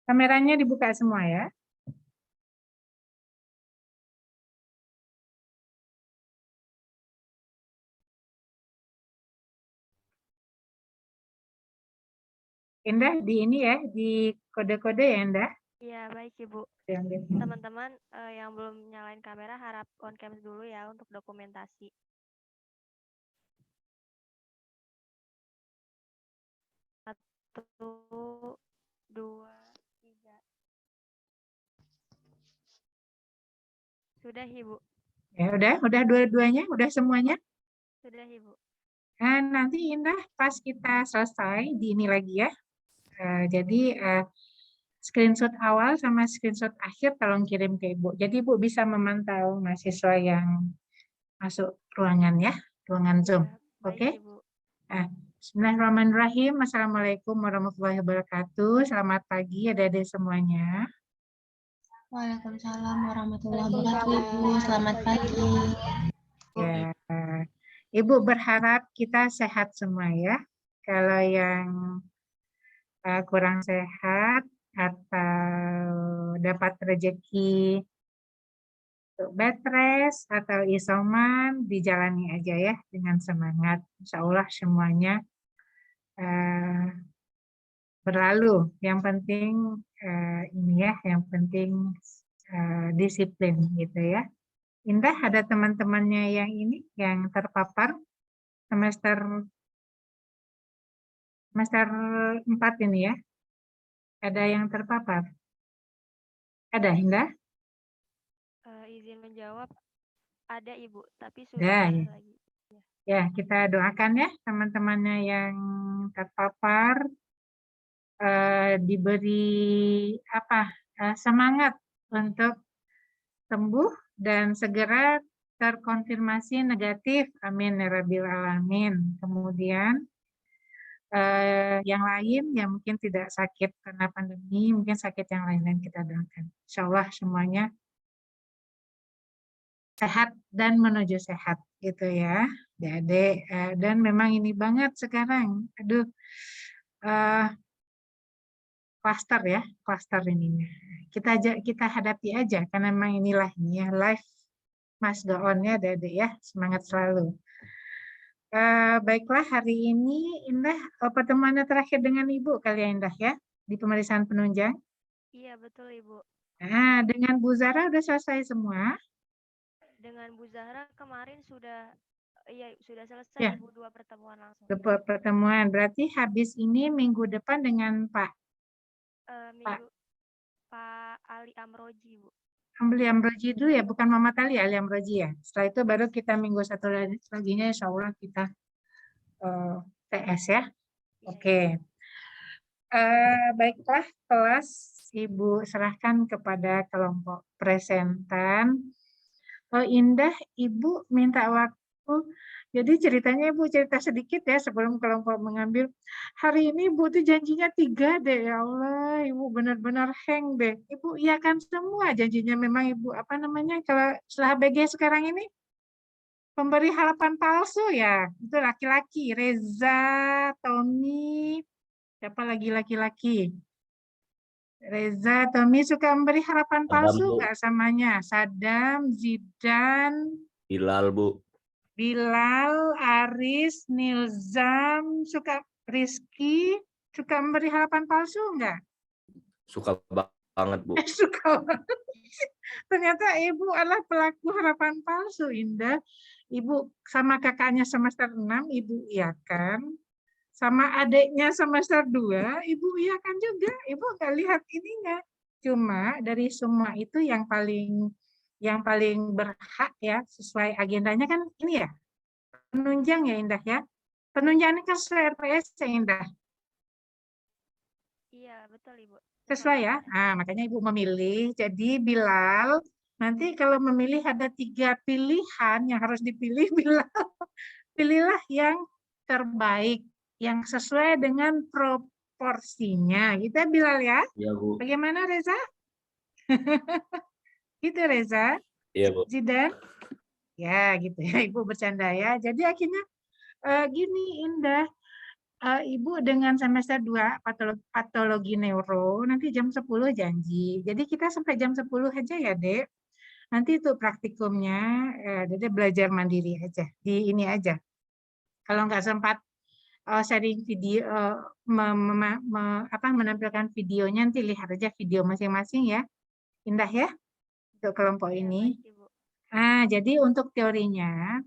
Kameranya dibuka semua ya. Indah di ini ya, di kode-kode ya Indah. Iya, baik Ibu. Yang Teman-teman yang belum nyalain kamera harap on cam dulu ya untuk dokumentasi. Satu, dua, tiga. Sudah Ibu. Ya udah dua-duanya, udah semuanya. Sudah Ibu. Nah, nanti Indah pas kita selesai di ini lagi ya. Jadi screenshot awal sama screenshot akhir tolong kirim ke Ibu. Jadi Ibu bisa memantau mahasiswa yang masuk ruangan ya, ruangan Zoom. Ya, baik Oke? Ibu. Nah, Bismillahirrahmanirrahim. Assalamualaikum warahmatullahi wabarakatuh. Selamat pagi adik-adik semuanya. Waalaikumsalam warahmatullahi wabarakatuh. Selamat pagi. Ya, Ibu berharap kita sehat semua ya. Kalau yang kurang sehat atau dapat rezeki untuk bed rest atau isoman, dijalani aja ya dengan semangat. Insya Allah semuanya berlalu. Yang penting ini ya, yang penting disiplin gitu ya. Indah ada teman-temannya yang ini yang terpapar semester 4 ini ya. Ada yang terpapar? Ada Indah? Izin menjawab, ada Ibu, tapi Ada sudah ya. lagi. Ya, kita doakan ya teman-temannya yang terpapar diberi semangat untuk sembuh dan segera terkonfirmasi negatif. Amin ya Rabbil Alamin. Kemudian yang lain yang mungkin tidak sakit karena pandemi, mungkin sakit yang lain-lain kita doakan. Insya Allah semuanya sehat dan menuju sehat gitu ya, adik. Dan memang ini banget sekarang, aduh, klaster ya, klaster ininya. Kita hadapi aja karena memang inilah ini ya, life must go on ya, adik ya, semangat selalu. Baiklah, hari ini Indah pertemuannya terakhir dengan Ibu kali ya Indah ya, di pemeriksaan penunjang. Iya, betul Ibu. Nah, dengan Bu Zara udah selesai semua. Dengan Bu Zahra kemarin sudah selesai Ya. Ibu 2 pertemuan langsung. 2 pertemuan, berarti habis ini minggu depan dengan Pak Ali Amroji Bu. Ali Amroji dulu ya, bukan Mama Tali, Ali Amroji ya. Setelah itu baru kita minggu satu laginya insya Allah kita TS ya. Oke. Baiklah, kelas Ibu serahkan kepada kelompok presentan. Indah, Ibu minta waktu. Jadi ceritanya Ibu cerita sedikit ya sebelum kelompok mengambil. Hari ini Ibu tuh janjinya 3 deh, ya Allah, Ibu benar-benar hang deh. Ibu iakan semua janjinya, memang Ibu kalau setelah BG sekarang ini pemberi harapan palsu ya, itu laki-laki, Reza, Tommy, siapa lagi laki-laki? Reza, Tommy suka memberi harapan palsu nggak samanya? Sadam, Zidan, Bilal Bu. Bilal, Aris, Nilzam, suka Rizky, suka memberi harapan palsu enggak? Suka banget Bu. Suka banget. Ternyata Ibu adalah pelaku harapan palsu, Indah. Ibu sama kakaknya semester 6, Ibu iakan. Sama adiknya semester 2, Ibu iakan juga. Ibu nggak lihat ininya. Cuma dari semua itu yang paling berhak ya, sesuai agendanya kan ini ya, penunjang ya Indah ya. Penunjang ini kan sesuai RPS ya Indah. Iya, betul Ibu. Sesuai ya. Nah, makanya Ibu memilih. Jadi Bilal, nanti kalau memilih ada 3 pilihan yang harus dipilih, Bilal. Pilihlah yang terbaik, yang sesuai dengan proporsinya. Gitu ya Bilal ya. Iya Bu. Bagaimana Reza? Gitu Reza? Iya Bu. Zidan? Ya gitu ya, Ibu bercanda ya. Jadi akhirnya gini Indah, Ibu dengan semester 2 patologi neuro nanti jam 10 janji. Jadi kita sampai jam 10 aja ya, Dek. Nanti itu praktikumnya, Dede belajar mandiri aja. Di ini aja. Kalau nggak sempat sharing video, menampilkan videonya, nanti lihat aja video masing-masing ya. Indah ya, untuk kelompok Ya, ini. baik, Ibu. Jadi untuk teorinya,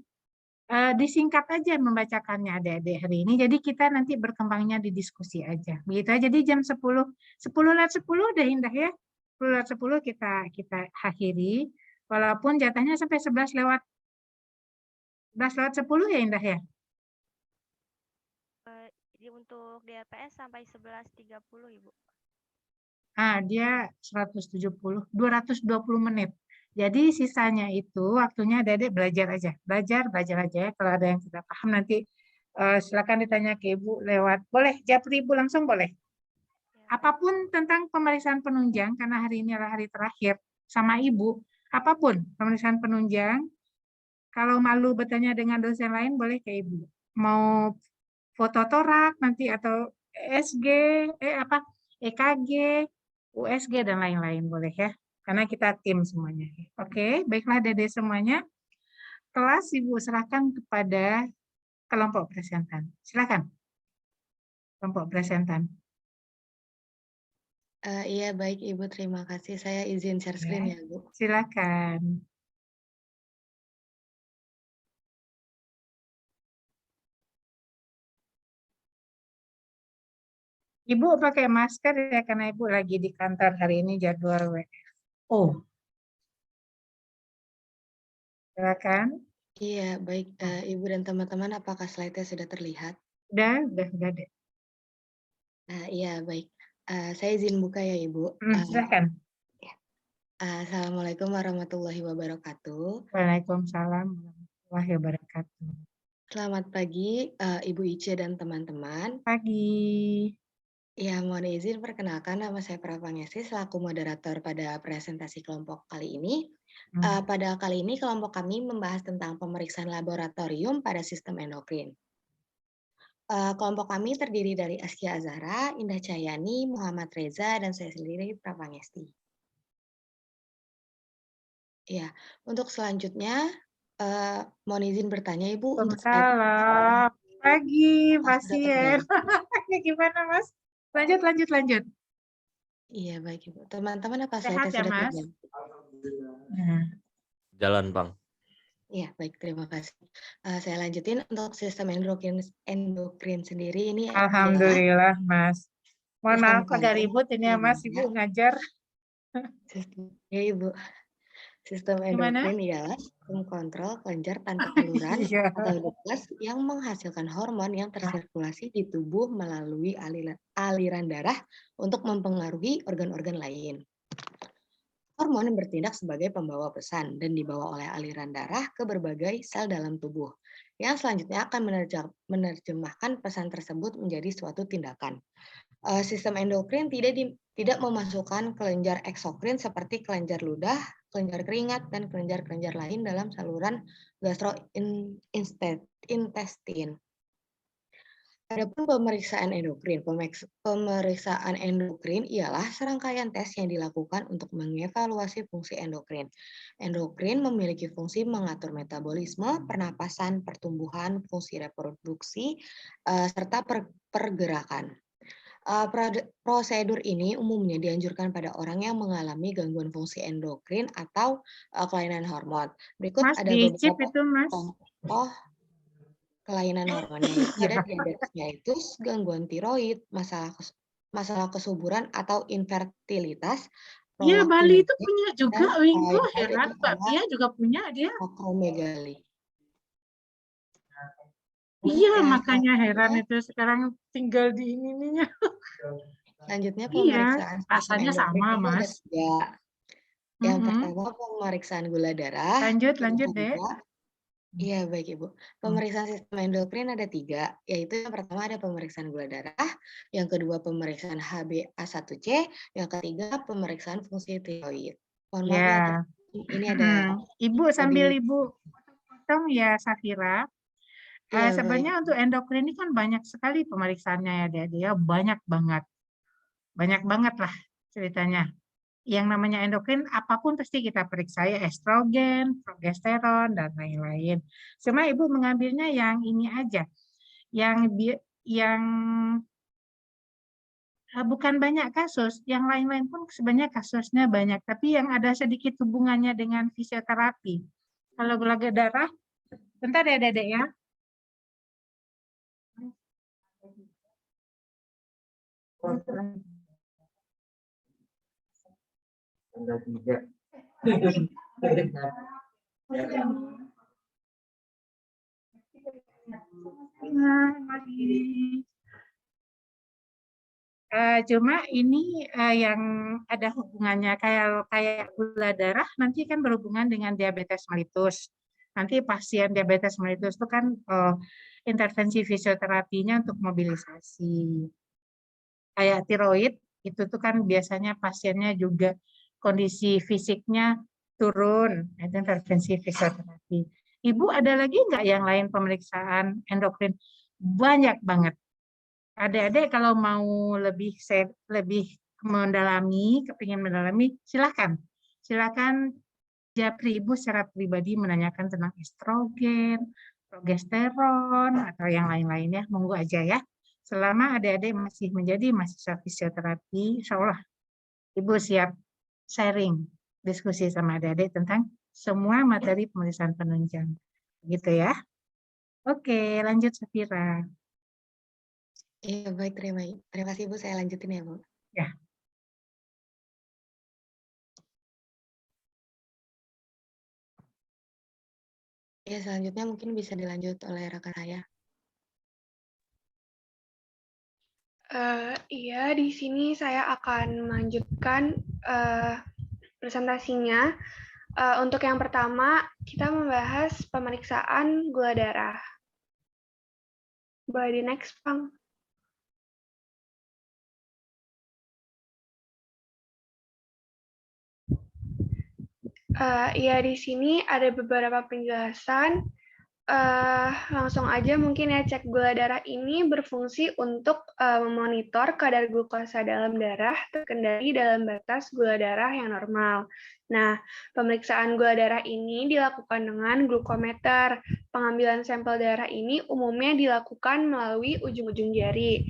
disingkat aja membacakannya adik-adik hari ini. Jadi kita nanti berkembangnya di diskusi aja. Begitu aja. Jadi jam 10 lewat 10 udah Indah ya. 10 lewat 10 kita akhiri. Walaupun jatahnya sampai 11 lewat 10 ya Indah ya. Jadi untuk DRPS sampai 11.30, Ibu. Dia 170, 220 menit. Jadi sisanya itu waktunya adik-adik belajar aja. Belajar aja ya. Kalau ada yang tidak paham nanti silakan ditanya ke Ibu lewat. Boleh, japri Ibu langsung boleh. Ya, Apapun tentang pemeriksaan penunjang, karena hari ini adalah hari terakhir sama Ibu, apapun pemeriksaan penunjang, kalau malu bertanya dengan dosen lain boleh ke Ibu. Mau foto torak nanti atau ESG, EKG, USG dan lain-lain boleh ya. Karena kita tim semuanya. Oke, baiklah Dede semuanya. Kelas Ibu serahkan kepada kelompok presentan. Silakan. Kelompok presentan. Iya, baik Ibu, terima kasih. Saya izin share screen ya, Bu. Silakan. Ibu pakai masker ya karena Ibu lagi di kantor hari ini jadwal WFO. Silakan. Iya, baik Ibu dan teman-teman, apakah slide-nya sudah terlihat? Udah deh. Iya, baik. Saya izin buka ya, Ibu. Silakan. Assalamualaikum warahmatullahi wabarakatuh. Waalaikumsalam warahmatullahi wabarakatuh. Selamat pagi, Ibu Ice dan teman-teman. Pagi. Ya, mohon izin perkenalkan, nama saya Pravangesi selaku moderator pada presentasi kelompok kali ini. Pada kali ini kelompok kami membahas tentang pemeriksaan laboratorium pada sistem endokrin. Kelompok kami terdiri dari Askia Azhara, Indah Cahyani, Muhammad Reza, dan saya sendiri Pravangesti. Ya, untuk selanjutnya mohon izin bertanya Ibu. Waalaikumsalam. Pagi pasien. Gimana Mas? Lanjut. Iya baik Ibu. Teman-teman apa Sehat slide-nya ya sudah Mas? terlihat? Jalan, Bang. Iya baik, terima kasih. Saya lanjutin untuk sistem endokrin sendiri ini. Alhamdulillah Mas. Mohon Sistem maaf agak ribut ini ya Mas, Ibu ngajar. Ya Ibu. Sistem endokrin ialah sistem kontrol kelenjar tanpa saluran atau ductless yang menghasilkan hormon yang tersirkulasi di tubuh melalui aliran darah untuk mempengaruhi organ-organ lain. Hormon yang bertindak sebagai pembawa pesan dan dibawa oleh aliran darah ke berbagai sel dalam tubuh, yang selanjutnya akan menerjemahkan pesan tersebut menjadi suatu tindakan. Sistem endokrin tidak memasukkan kelenjar eksokrin seperti kelenjar ludah, kelenjar keringat, dan kelenjar-kelenjar lain dalam saluran gastrointestin. Adapun pemeriksaan endokrin. Pemeriksaan endokrin ialah serangkaian tes yang dilakukan untuk mengevaluasi fungsi endokrin. Endokrin memiliki fungsi mengatur metabolisme, pernapasan, pertumbuhan, fungsi reproduksi, serta pergerakan. Prosedur ini umumnya dianjurkan pada orang yang mengalami gangguan fungsi endokrin atau kelainan hormon. Berikut Mas, ada dicip beberapa itu Mas. contoh kelainan hormonnya. Ada diabetes, gangguan tiroid, masalah kesuburan atau infertilitas. Iya, Bali itu punya juga Wingko, heran Mbak Pia juga punya dia. Akromegali. Iya, makanya heran itu sekarang tinggal di ininya. Selanjutnya pemeriksaan. Iya, rasanya sama, Mas. Yang pertama pemeriksaan gula darah. Lanjut deh. Iya, baik Ibu. Pemeriksaan sistem endokrin ada 3, yaitu yang pertama ada pemeriksaan gula darah, yang kedua pemeriksaan HbA1c, yang ketiga pemeriksaan fungsi tiroid. Mohon maaf ya, ini ada Ibu sambil Ibu potong ya Safira. Iya, baik. Sebenarnya untuk endokrin ini kan banyak sekali pemeriksaannya ya, dia banyak banget lah ceritanya. Yang namanya endokrin apapun pasti kita periksa ya, estrogen, progesteron dan lain-lain. Cuma Ibu mengambilnya yang ini aja, yang bukan banyak kasus, yang lain-lain pun sebenarnya kasusnya banyak, tapi yang ada sedikit hubungannya dengan fisioterapi. Kalau gula darah, bentar ya Dedek ya. Cuma ini yang ada hubungannya kayak gula darah nanti kan berhubungan dengan diabetes mellitus. Nanti pasien diabetes mellitus itu kan intervensi fisioterapinya untuk mobilisasi. Kayak tiroid itu tuh kan biasanya pasiennya juga kondisi fisiknya turun, itu intervensi fisioterapi. Ibu ada lagi nggak yang lain pemeriksaan endokrin? Banyak banget. Adik-adik kalau mau lebih mendalami, kepingin mendalami, silakan. Silakan japri Ibu secara pribadi menanyakan tentang estrogen, progesteron, atau yang lain-lainnya, monggo aja ya. Selama adik-adik masih menjadi mahasiswa fisioterapi, insya Allah Ibu siap sharing, diskusi sama adik-adik tentang semua materi pemeriksaan penunjang. Gitu ya. Oke, lanjut Safira. Iya, baik. Terima kasih, Bu. Saya lanjutin ya, Bu. Ya. Ya, selanjutnya mungkin bisa dilanjut oleh rekan saya. Iya, di sini saya akan melanjutkan presentasinya. Untuk yang pertama, kita membahas pemeriksaan gula darah. Boleh di next, Pang. Ya, di sini ada beberapa penjelasan. Langsung aja mungkin ya, cek gula darah ini berfungsi untuk memonitor kadar glukosa dalam darah terkendali dalam batas gula darah yang normal. Nah, pemeriksaan gula darah ini dilakukan dengan glukometer. Pengambilan sampel darah ini umumnya dilakukan melalui ujung-ujung jari.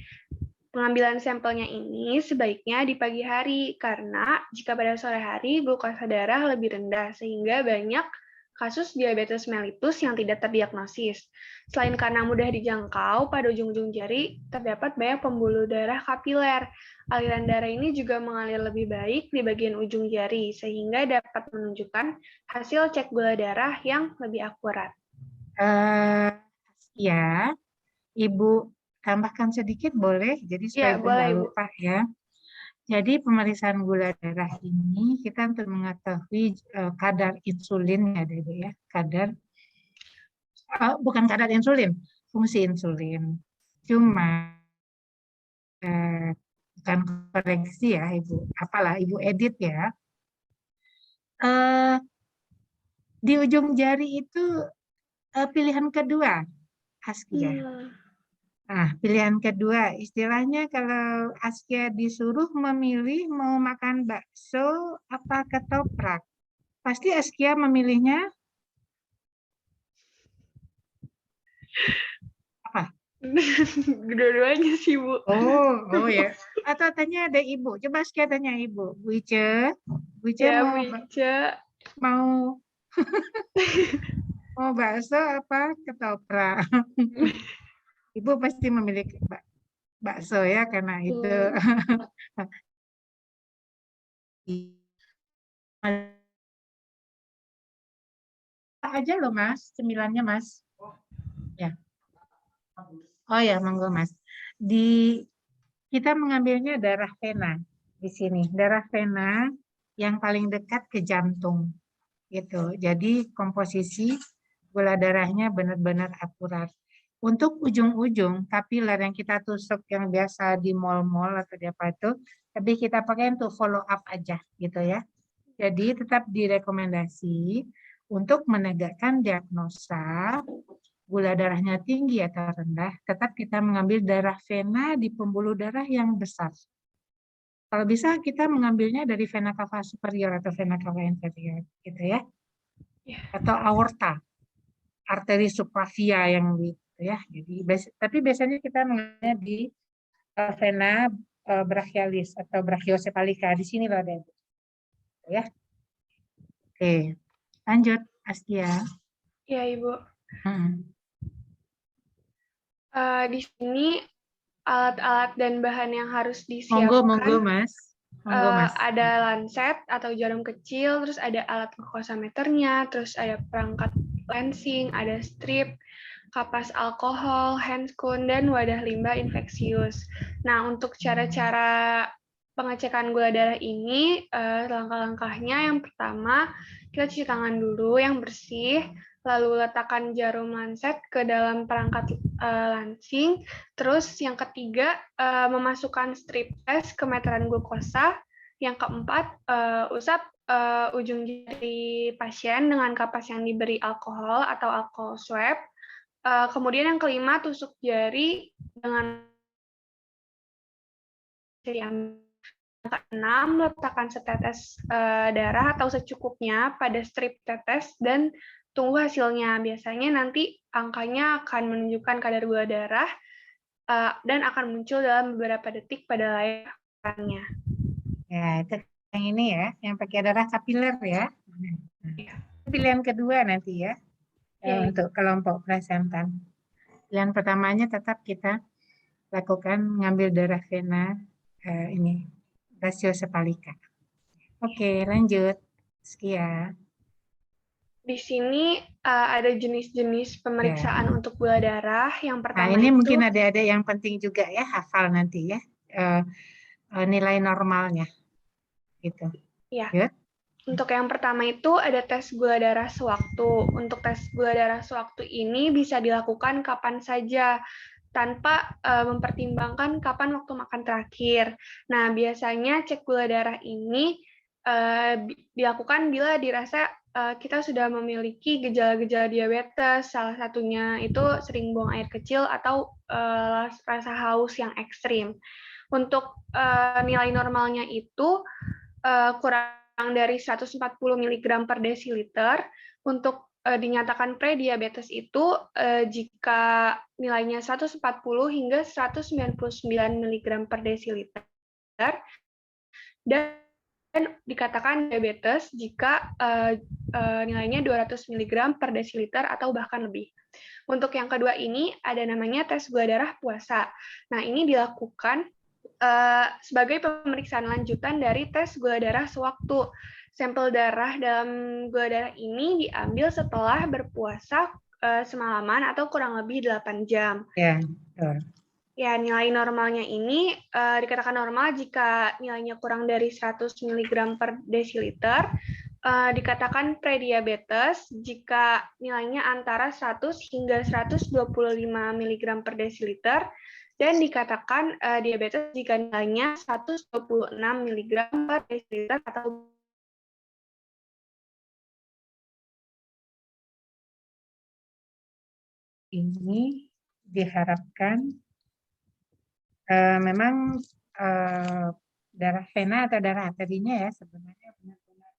Pengambilan sampelnya ini sebaiknya di pagi hari, karena jika pada sore hari glukosa darah lebih rendah, sehingga banyak kasus diabetes mellitus yang tidak terdiagnosis. Selain karena mudah dijangkau, pada ujung-ujung jari terdapat banyak pembuluh darah kapiler. Aliran darah ini juga mengalir lebih baik di bagian ujung jari, sehingga dapat menunjukkan hasil cek gula darah yang lebih akurat. Ya, Ibu tambahkan sedikit boleh, jadi supaya Ibu nggak lupa ya. Jadi pemeriksaan gula darah ini kita untuk mengetahui kadar insulin ya, Dede ya, bukan kadar insulin, fungsi insulin. Cuma bukan koreksi ya Ibu, apalah Ibu edit ya. Di ujung jari itu pilihan kedua, Askia. Nah, pilihan kedua, istilahnya kalau Askia disuruh memilih mau makan bakso apa ketoprak, pasti Askia memilihnya apa? Dua-duanya sih, Bu. Oh ya. Atau tanya ada Ibu, coba Askia tanya Ibu. Bu Ice Ya, mau mau bakso apa ketoprak? Ibu pasti memilih bakso ya, karena itu aja loh Mas, cemilannya Mas. Ya. Oh ya, monggo Mas. Kita mengambilnya darah vena di sini. Darah vena yang paling dekat ke jantung. Gitu. Jadi komposisi gula darahnya benar-benar akurat. Untuk ujung-ujung kapiler yang kita tusuk yang biasa di mall-mall atau di apa itu, tapi kita pakai untuk follow up aja gitu ya. Jadi tetap direkomendasi untuk menegakkan diagnosa gula darahnya tinggi atau rendah, tetap kita mengambil darah vena di pembuluh darah yang besar. Kalau bisa kita mengambilnya dari vena cava superior atau vena cava inferior, gitu ya. Atau aorta, arteri supravia yang gitu ya. Jadi, tapi biasanya kita mengambilnya di vena brachialis atau brachiocephalika. Di sini loh ada. Ya. Oke, lanjut Askia. Ya, Ibu. Di sini alat-alat dan bahan yang harus disiapkan. Monggo Mas. Ada lancet atau jarum kecil, terus ada alat glukosameternya, terus ada perangkat lensing, ada strip, kapas alkohol, handscone, dan wadah limbah infeksius. Nah, untuk cara-cara pengecekan gula darah ini, langkah-langkahnya yang pertama, kita cuci tangan dulu yang bersih, lalu letakkan jarum lancet ke dalam perangkat lansing. Terus yang ketiga, memasukkan strip test ke meteran glukosa. Yang keempat, usap ujung jari pasien dengan kapas yang diberi alkohol atau alkohol swab. Kemudian yang kelima, tusuk jari dengan yang keenam, letakkan setetes darah atau secukupnya pada strip tetes dan tunggu hasilnya. Biasanya nanti angkanya akan menunjukkan kadar gula darah dan akan muncul dalam beberapa detik pada layarnya. Ya, itu yang ini ya, yang pakai darah kapiler ya. Pilihan kedua nanti ya, untuk kelompok presentan. Pilihan pertamanya tetap kita lakukan mengambil darah vena ini, brachiocephalika. Oke, lanjut. Sekian. Di sini ada jenis-jenis pemeriksaan untuk gula darah. Yang pertama ini itu, mungkin ada yang penting juga ya, hafal nanti ya, nilai normalnya. Gitu. Ya. Untuk yang pertama itu ada tes gula darah sewaktu. Untuk tes gula darah sewaktu ini bisa dilakukan kapan saja tanpa mempertimbangkan kapan waktu makan terakhir. Nah, biasanya cek gula darah ini dilakukan bila dirasa kita sudah memiliki gejala-gejala diabetes, salah satunya itu sering buang air kecil atau rasa haus yang ekstrim. Untuk nilai normalnya itu kurang dari 140 mg per desiliter. Untuk dinyatakan prediabetes itu jika nilainya 140 hingga 199 mg per desiliter, dan dikatakan diabetes jika nilainya 200 mg per desiliter atau bahkan lebih. Untuk yang kedua ini ada namanya tes gula darah puasa. Nah, ini dilakukan sebagai pemeriksaan lanjutan dari tes gula darah sewaktu. Sampel darah dalam gula darah ini diambil setelah berpuasa semalaman atau kurang lebih 8 jam. Ya, betul. Ya, nilai normalnya ini dikatakan normal jika nilainya kurang dari 100 mg per desiliter, dikatakan prediabetes jika nilainya antara 100 hingga 125 mg per desiliter, dan dikatakan diabetes jika nilainya 126 mg per desiliter atau ini diharapkan memang darah vena atau darah arterinya ya sebenarnya benar-benar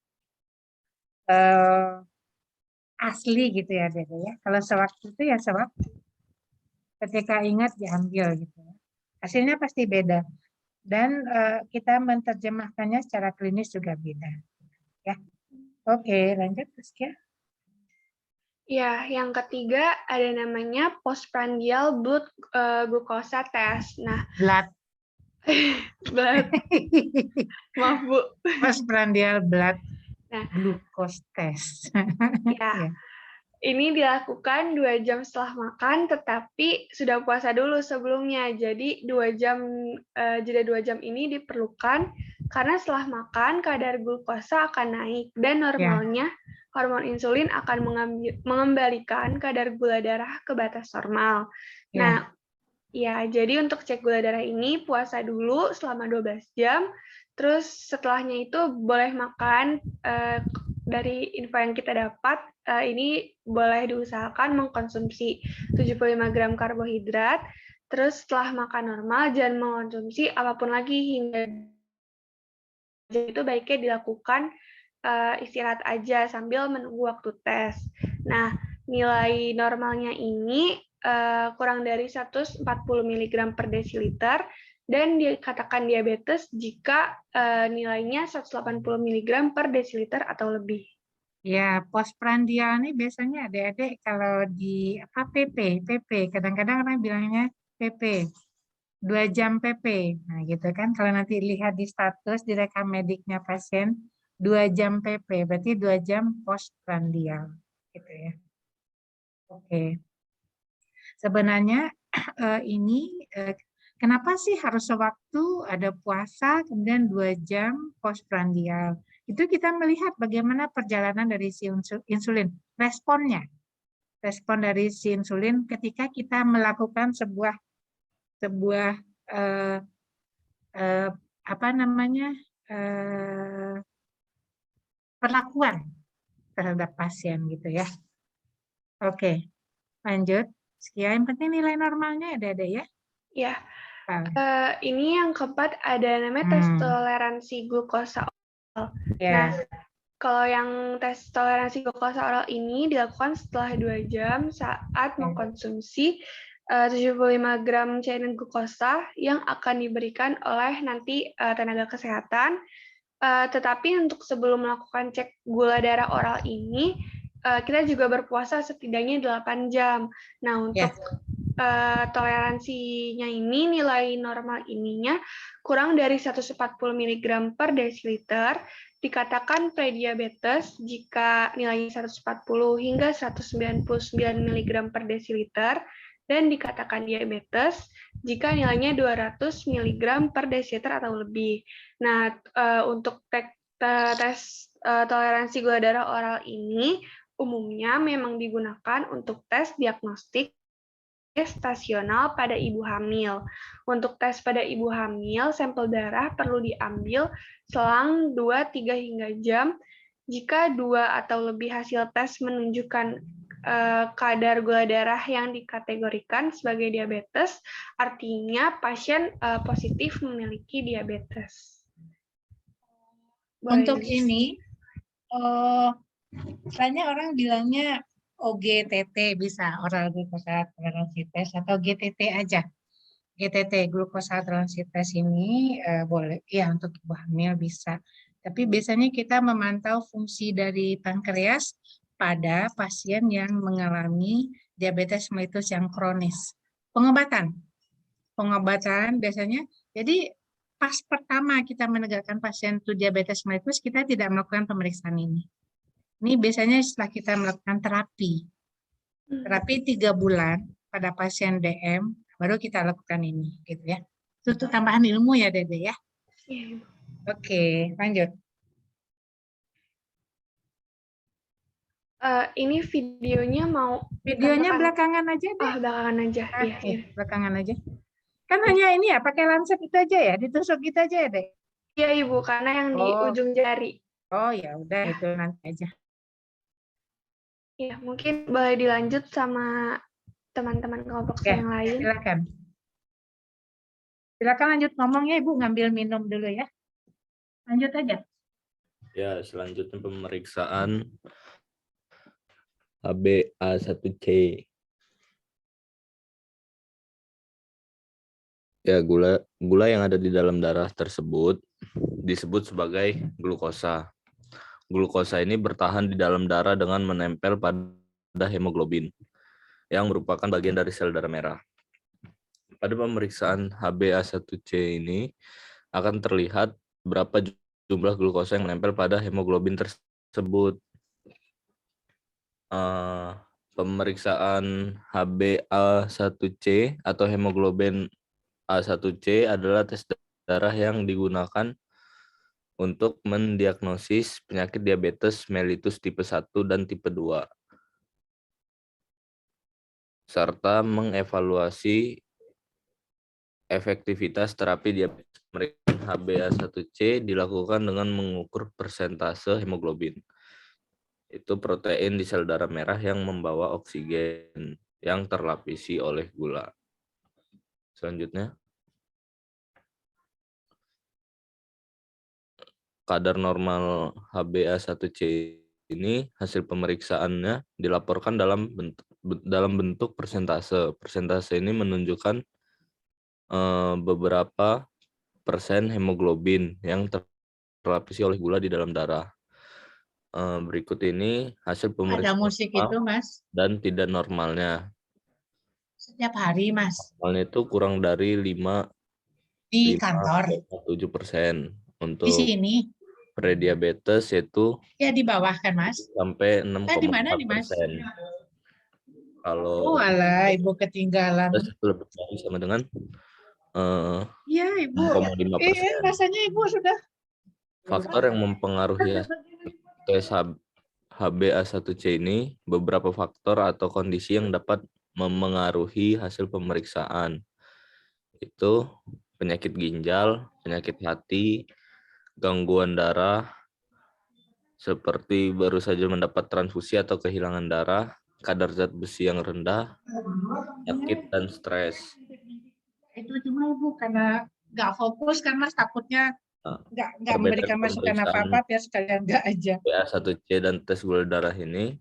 asli gitu ya Dede ya. Kalau sewaktu itu ya sewaktu. Ketika ingat diambil gitu ya. Hasilnya pasti beda. Dan kita menerjemahkannya secara klinis juga beda. Ya. Oke, lanjut Askia. Ya, yang ketiga ada namanya postprandial blood glukosa test. Nah, blood. Maaf Bu. Postprandial blood glucose test. Ya. Ini dilakukan 2 jam setelah makan, tetapi sudah puasa dulu sebelumnya. Jadi 2 jam jeda 2 jam ini diperlukan karena setelah makan kadar glukosa akan naik dan normalnya hormon insulin akan mengembalikan kadar gula darah ke batas normal. Nah, ya jadi untuk cek gula darah ini puasa dulu selama 12 jam. Terus setelahnya itu boleh makan dari info yang kita dapat, ini boleh diusahakan mengkonsumsi 75 gram karbohidrat, terus setelah makan normal jangan mengkonsumsi apapun lagi hingga itu baiknya dilakukan istirahat aja sambil menunggu waktu tes. Nah, nilai normalnya ini kurang dari 140 mg per desiliter dan dikatakan diabetes jika nilainya 180 mg per desiliter atau lebih. Ya, postprandial ini biasanya adik-adik kalau di apa PP, kadang-kadang orang bilangnya PP, 2 jam PP. Nah, gitu kan kalau nanti lihat di status di rekam mediknya pasien 2 jam PP, berarti 2 jam postprandial gitu ya. Oke. Sebenarnya ini kenapa sih harus sewaktu ada puasa kemudian 2 jam postprandial? Itu kita melihat bagaimana perjalanan dari si insulin, responnya. Respon dari si insulin ketika kita melakukan sebuah apa namanya perlakuan terhadap pasien gitu ya. Oke, lanjut. Sekian, yang penting nilai normalnya ada ya. Ya, ini yang keempat ada namanya tes toleransi glukosa oral. Nah, kalau yang tes toleransi glukosa oral ini dilakukan setelah 2 jam saat mengkonsumsi 75 gram cairan glukosa yang akan diberikan oleh nanti tenaga kesehatan. Tetapi untuk sebelum melakukan cek gula darah oral ini, kita juga berpuasa setidaknya 8 jam. Nah, untuk toleransinya ini, nilai normal ininya kurang dari 140 mg per desiliter, dikatakan prediabetes jika nilainya 140 hingga 199 mg per desiliter, dan dikatakan diabetes jika nilainya 200 mg per desiliter atau lebih. Nah, untuk tes toleransi gula darah oral ini umumnya memang digunakan untuk tes diagnostik gestasional pada ibu hamil. Untuk tes pada ibu hamil, sampel darah perlu diambil selang 2-3 hingga jam. Jika 2 atau lebih hasil tes menunjukkan kadar gula darah yang dikategorikan sebagai diabetes, artinya pasien positif memiliki diabetes. Untuk ini, misalnya orang bilangnya OGTT bisa, oral glucose tolerancy test, atau GTT aja. GTT, glucose tolerancy test ini boleh, ya untuk ibu hamil bisa. Tapi biasanya kita memantau fungsi dari pankreas pada pasien yang mengalami diabetes mellitus yang kronis. Pengobatan biasanya, jadi pas pertama kita menegakkan pasien itu diabetes mellitus, kita tidak melakukan pemeriksaan ini. Ini biasanya setelah kita melakukan terapi 3 bulan pada pasien DM, baru kita lakukan ini, gitu ya. Itu tambahan ilmu ya, Dede ya. Oke, lanjut. Ini videonya mau videonya belakangan aja deh. Oh, belakangan aja. Oke, belakangan aja. Kan hanya ini ya, pakai lancet itu aja ya, ditusuk gitu aja ya, Dek. Iya, Ibu, karena yang di ujung jari. Oh, ya udah itu nanti aja. Ya, mungkin boleh dilanjut sama teman-teman kelompok yang lain. Silakan. Silakan lanjut ngomongnya, Ibu, ngambil minum dulu ya. Lanjut aja. Ya, selanjutnya pemeriksaan HbA1c. Ya, gula yang ada di dalam darah tersebut disebut sebagai glukosa. Glukosa ini bertahan di dalam darah dengan menempel pada hemoglobin, yang merupakan bagian dari sel darah merah. Pada pemeriksaan HbA1c ini akan terlihat berapa jumlah glukosa yang menempel pada hemoglobin tersebut. Pemeriksaan HbA1c atau hemoglobin A1c adalah tes darah yang digunakan untuk mendiagnosis penyakit diabetes mellitus tipe 1 dan tipe 2, serta mengevaluasi efektivitas terapi diabetes. Pemeriksaan HbA1c dilakukan dengan mengukur persentase hemoglobin. Itu protein di sel darah merah yang membawa oksigen yang terlapisi oleh gula. Selanjutnya, kadar normal HbA1c ini hasil pemeriksaannya dilaporkan dalam bentuk persentase. Persentase ini menunjukkan beberapa persen hemoglobin yang terlapisi oleh gula di dalam darah. Berikut ini hasil Ada pemeriksaan musik itu, Mas. dan tidak normalnya. Setiap hari, Mas. Normalnya itu kurang dari 5 Di kantor. 7% Di untuk sini. prediabetes yaitu Ya, di bawah kan, Mas? sampai Di mana nih, Mas? 6,4%. Kalau Oh, alah, Ibu ketinggalan. lebih baik sama dengan Iya, Ibu. 6,5%. Rasanya Ibu sudah. Faktor yang mempengaruhi tes HbA1c ini beberapa faktor atau kondisi yang dapat memengaruhi hasil pemeriksaan. Itu penyakit ginjal, penyakit hati, gangguan darah, seperti baru saja mendapat transfusi atau kehilangan darah, kadar zat besi yang rendah, sakit, dan stres. Itu cuma Ibu karena nggak fokus kan, Mas, takutnya nggak memberikan masukan apa-apa, ya sekalian nggak aja. HbA1c dan tes gula darah ini,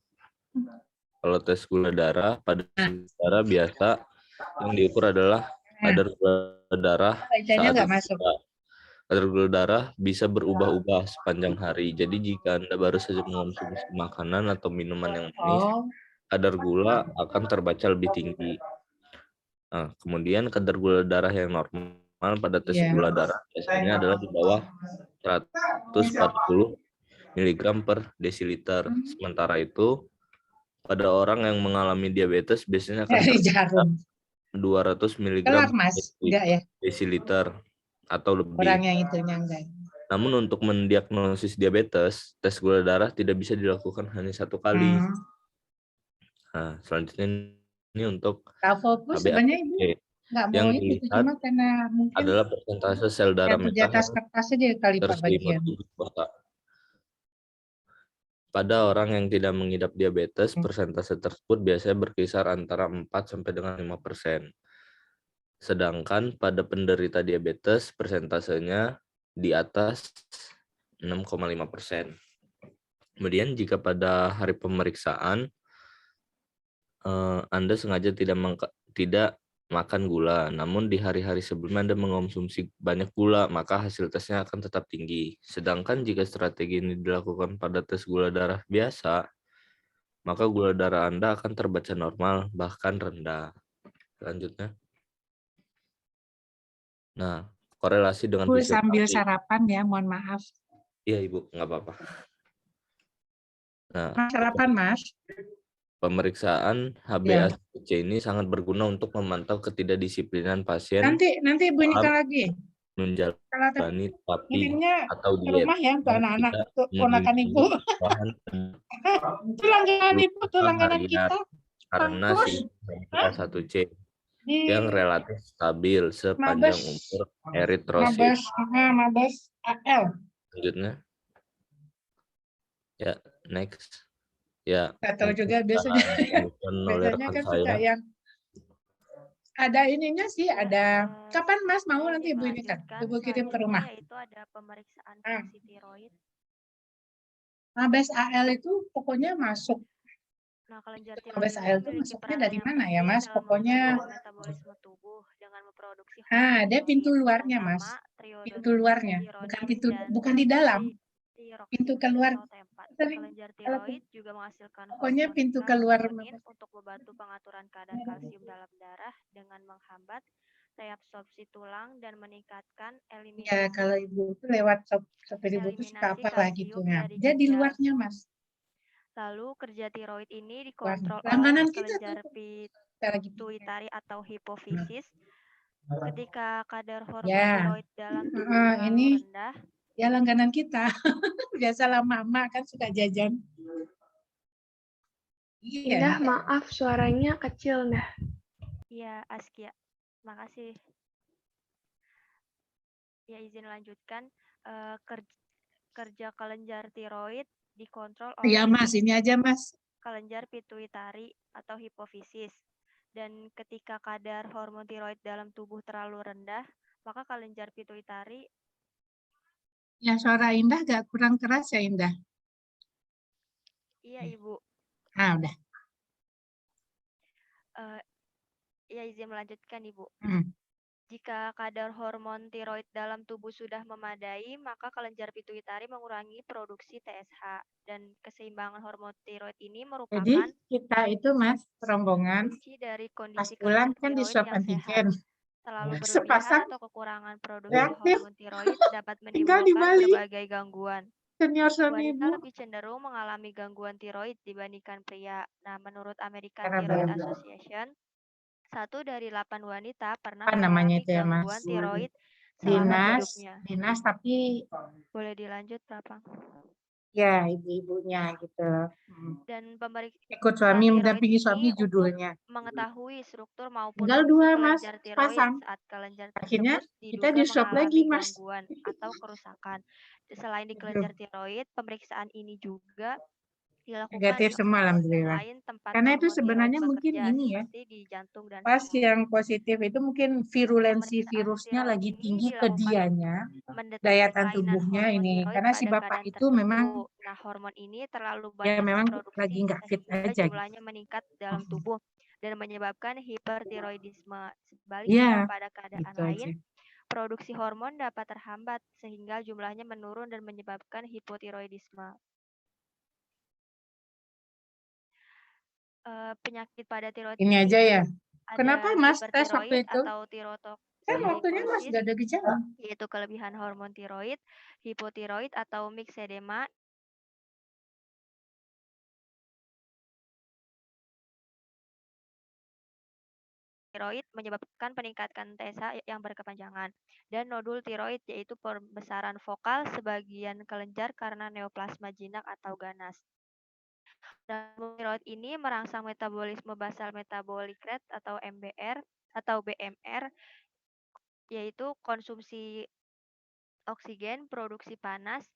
kalau tes gula darah pada darah biasa yang diukur adalah kadar gula darah saat kadar gula darah bisa berubah-ubah sepanjang hari. Jadi jika Anda baru saja mengonsumsi makanan atau minuman yang manis, kadar gula akan terbaca lebih tinggi. Nah, kemudian kadar gula darah yang normal pada tes gula darah biasanya adalah di bawah 140 mg per desiliter. Sementara itu, pada orang yang mengalami diabetes biasanya akan tercatat 200 mg per desiliter atau lebih. Orang yang itunya enggak. Namun untuk mendiagnosis diabetes, tes gula darah tidak bisa dilakukan hanya satu kali. Nah, selanjutnya ini untuk HbA1c yang dilihat adalah persentase sel darah merah yang pada orang yang tidak mengidap diabetes, persentase tersebut biasanya berkisar antara 4 sampai dengan 5%. Sedangkan pada penderita diabetes, persentasenya di atas 6,5%. Kemudian jika pada hari pemeriksaan Anda sengaja tidak makan gula, namun di hari-hari sebelumnya Anda mengonsumsi banyak gula, maka hasil tesnya akan tetap tinggi. Sedangkan jika strategi ini dilakukan pada tes gula darah biasa, maka gula darah Anda akan terbaca normal, bahkan rendah. Selanjutnya. Nah, korelasi dengan Bu, sambil sarapan ya, mohon maaf. Iya, Ibu, nggak apa-apa. Nah, sarapan, Mas. Pemeriksaan HbA1c ini sangat berguna untuk memantau ketidakdisiplinan pasien. Nanti Ibu nikah lagi. Menjalani terapi atau diet. Rumah ya untuk anak-anak, ponakan Ibu. Itu langganan Ibu, itu langganan kita. Karena si HbA1c yang relatif stabil sepanjang umur eritrosit. Mabes AL. Selanjutnya. Ya, next. Ya. Nggak tahu juga biasanya kan suka yang ada ininya sih, ada. Kapan Mas mau nanti Ibu ini kan? Ibu kirim ke rumah. Itu ada pemeriksaan fungsi tiroid. Mabes AL itu pokoknya masuk. Nah, kelenjar Mabes AL itu masuknya dari mana ya, Mas? Pokoknya metabolisme tubuh dengan memproduksi dia pintu luarnya, Mas. Pintu luarnya, bukan di dalam. Pintu keluar. Kelenjar tiroid juga menghasilkan pokoknya pintu keluar untuk membantu pengaturan kadar kalsium dalam darah dengan menghambat reabsorpsi tulang dan meningkatkan eliminasi. Ya, kalau Ibu itu lewat sopir Ibu itu suka apa lah gitu ya. Dia di luarnya, Mas. Lalu kerja tiroid ini dikontrol oleh kelenjar pituitari atau hipofisis. Ketika kadar hormon tiroid dalam tubuh terlalu rendah, ya langganan kita. Biasalah mama kan suka jajan. Indah, maaf suaranya kecil, Nah. Iya, Askia. Makasih. Ya, izin lanjutkan. Kerja kelenjar tiroid dikontrol Iya, oleh Mas. Ini aja, Mas. kelenjar pituitari atau hipofisis. Dan ketika kadar hormon tiroid dalam tubuh terlalu rendah, maka kelenjar pituitari. Ya, suara Indah gak kurang keras ya, Indah? Iya, Ibu. Ah, udah. Ya, izin melanjutkan, Ibu. Hmm. Jika kadar hormon tiroid dalam tubuh sudah memadai, maka kelenjar pituitari mengurangi produksi TSH. Dan keseimbangan hormon tiroid ini merupakan Jadi kita itu, Mas, rombongan, kunci dari pas kondisi pulang kelenjar kan di tiroid swab yang sehat. antigen. Terlalu berlebihan Sepasang atau kekurangan produksi reaktif. hormon tiroid dapat Tinggal di menimbulkan Bali. berbagai gangguan. Senior suami Wanita ibu. lebih cenderung mengalami gangguan tiroid dibandingkan pria. Nah, menurut American Cara Thyroid belajar. Association, 1 dari 8 wanita pernah Apa namanya mengalami itu ya, Mas? gangguan tiroid selama hidupnya. Dinas tapi Boleh dilanjut, Bapak? ya ibu-ibunya gitu. Dan pemeriksaan Ikut suami tiroid mendampingi ini suami untuk judulnya. mengetahui struktur maupun Tinggal fungsi 2, Mas, kelenjar tiroid sepasang. saat kelenjar Akhirnya tersebut kita diduga di swab mengalami lagi, Mas. gangguan atau kerusakan. Selain di kelenjar tiroid, pemeriksaan ini juga dilakukan Negatif di semua, organ alhamdulillah. lain tempat Karena itu hormon tiroid sebenarnya mungkin bekerja, ini ya. seperti di jantung dan Pas saraf. yang positif itu mungkin virulensi Pemeriksaan virusnya tiroid lagi ini tinggi ke dilakukan dianya, mendeteksi daya tahan kelainan tubuhnya hormon ini. tiroid Karena si pada bapak keadaan itu memang tertentu. Nah, hormon ini terlalu ya banyak memang lagi diproduksi nggak fit sehingga aja gitu. jumlahnya meningkat dalam tubuh dan menyebabkan hipertiroidisme. Iya, Sebaliknya, pada keadaan gitu aja. lain, produksi hormon dapat terhambat sehingga jumlahnya menurun dan menyebabkan hipotiroidisme. Penyakit pada tiroid Ini aja ya. Kenapa ada Mas tes hipertiroid waktu itu? atau Kan waktunya Mas tirotoksikosis, gak ada gejala. yaitu kelebihan hormon tiroid, hipotiroid atau mixedema. Tiroid menyebabkan peningkatan TSH yang berkepanjangan, dan nodul tiroid yaitu pembesaran vokal sebagian kelenjar karena neoplasma jinak atau ganas. Dan tiroid ini merangsang metabolisme basal metabolic rate atau MBR atau BMR, yaitu konsumsi oksigen, produksi panas.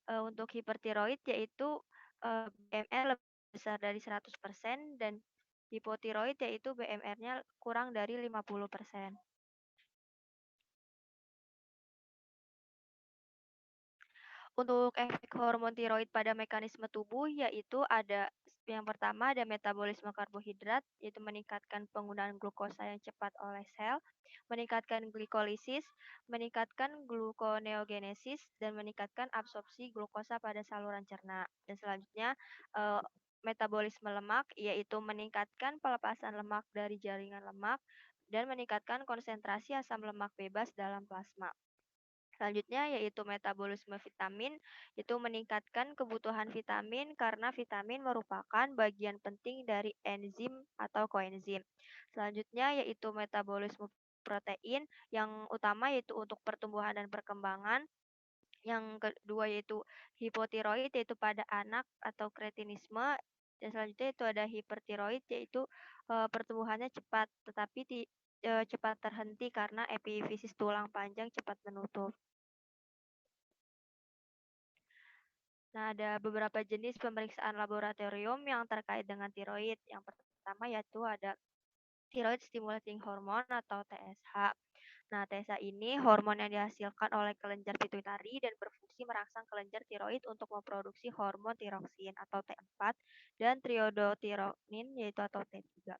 Untuk hipertiroid yaitu BMR lebih besar dari 100% dan hipotiroid yaitu BMR-nya kurang dari 50%. Untuk efek hormon tiroid pada mekanisme tubuh yaitu ada yang pertama ada metabolisme karbohidrat, yaitu meningkatkan penggunaan glukosa yang cepat oleh sel, meningkatkan glikolisis, meningkatkan gluconeogenesis, dan meningkatkan absorpsi glukosa pada saluran cerna. Dan selanjutnya metabolisme lemak, yaitu meningkatkan pelepasan lemak dari jaringan lemak dan meningkatkan konsentrasi asam lemak bebas dalam plasma. Selanjutnya yaitu metabolisme vitamin, itu meningkatkan kebutuhan vitamin karena vitamin merupakan bagian penting dari enzim atau koenzim. Selanjutnya yaitu metabolisme protein, yang utama yaitu untuk pertumbuhan dan perkembangan. Yang kedua yaitu hipotiroid, yaitu pada anak atau kretinisme. Dan selanjutnya itu ada hipertiroid, yaitu pertumbuhannya cepat tetapi cepat terhenti karena epifisis tulang panjang cepat menutup. Nah, ada beberapa jenis pemeriksaan laboratorium yang terkait dengan tiroid. Yang pertama yaitu ada thyroid stimulating hormone atau TSH. Nah, TSH ini hormon yang dihasilkan oleh kelenjar pituitari dan berfungsi merangsang kelenjar tiroid untuk memproduksi hormon tiroksin atau T4 dan triodotironin yaitu atau T3.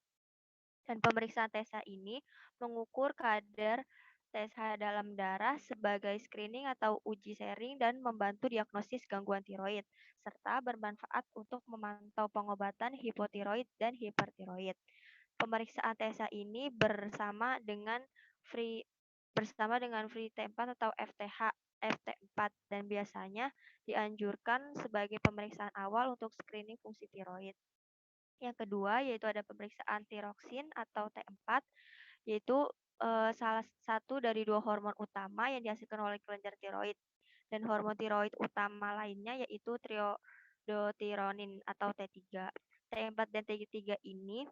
Dan pemeriksaan TSH ini mengukur kadar TSH dalam darah sebagai screening atau uji sharing dan membantu diagnosis gangguan tiroid, serta bermanfaat untuk memantau pengobatan hipotiroid dan hipertiroid. Pemeriksaan TSH ini bersama dengan free T4 atau FT4 dan biasanya dianjurkan sebagai pemeriksaan awal untuk screening fungsi tiroid. Yang kedua yaitu ada pemeriksaan tiroksin atau T4, yaitu salah satu dari 2 hormon utama yang dihasilkan oleh kelenjar tiroid. Dan hormon tiroid utama lainnya yaitu triodotironin atau T3. T4 dan T3 ini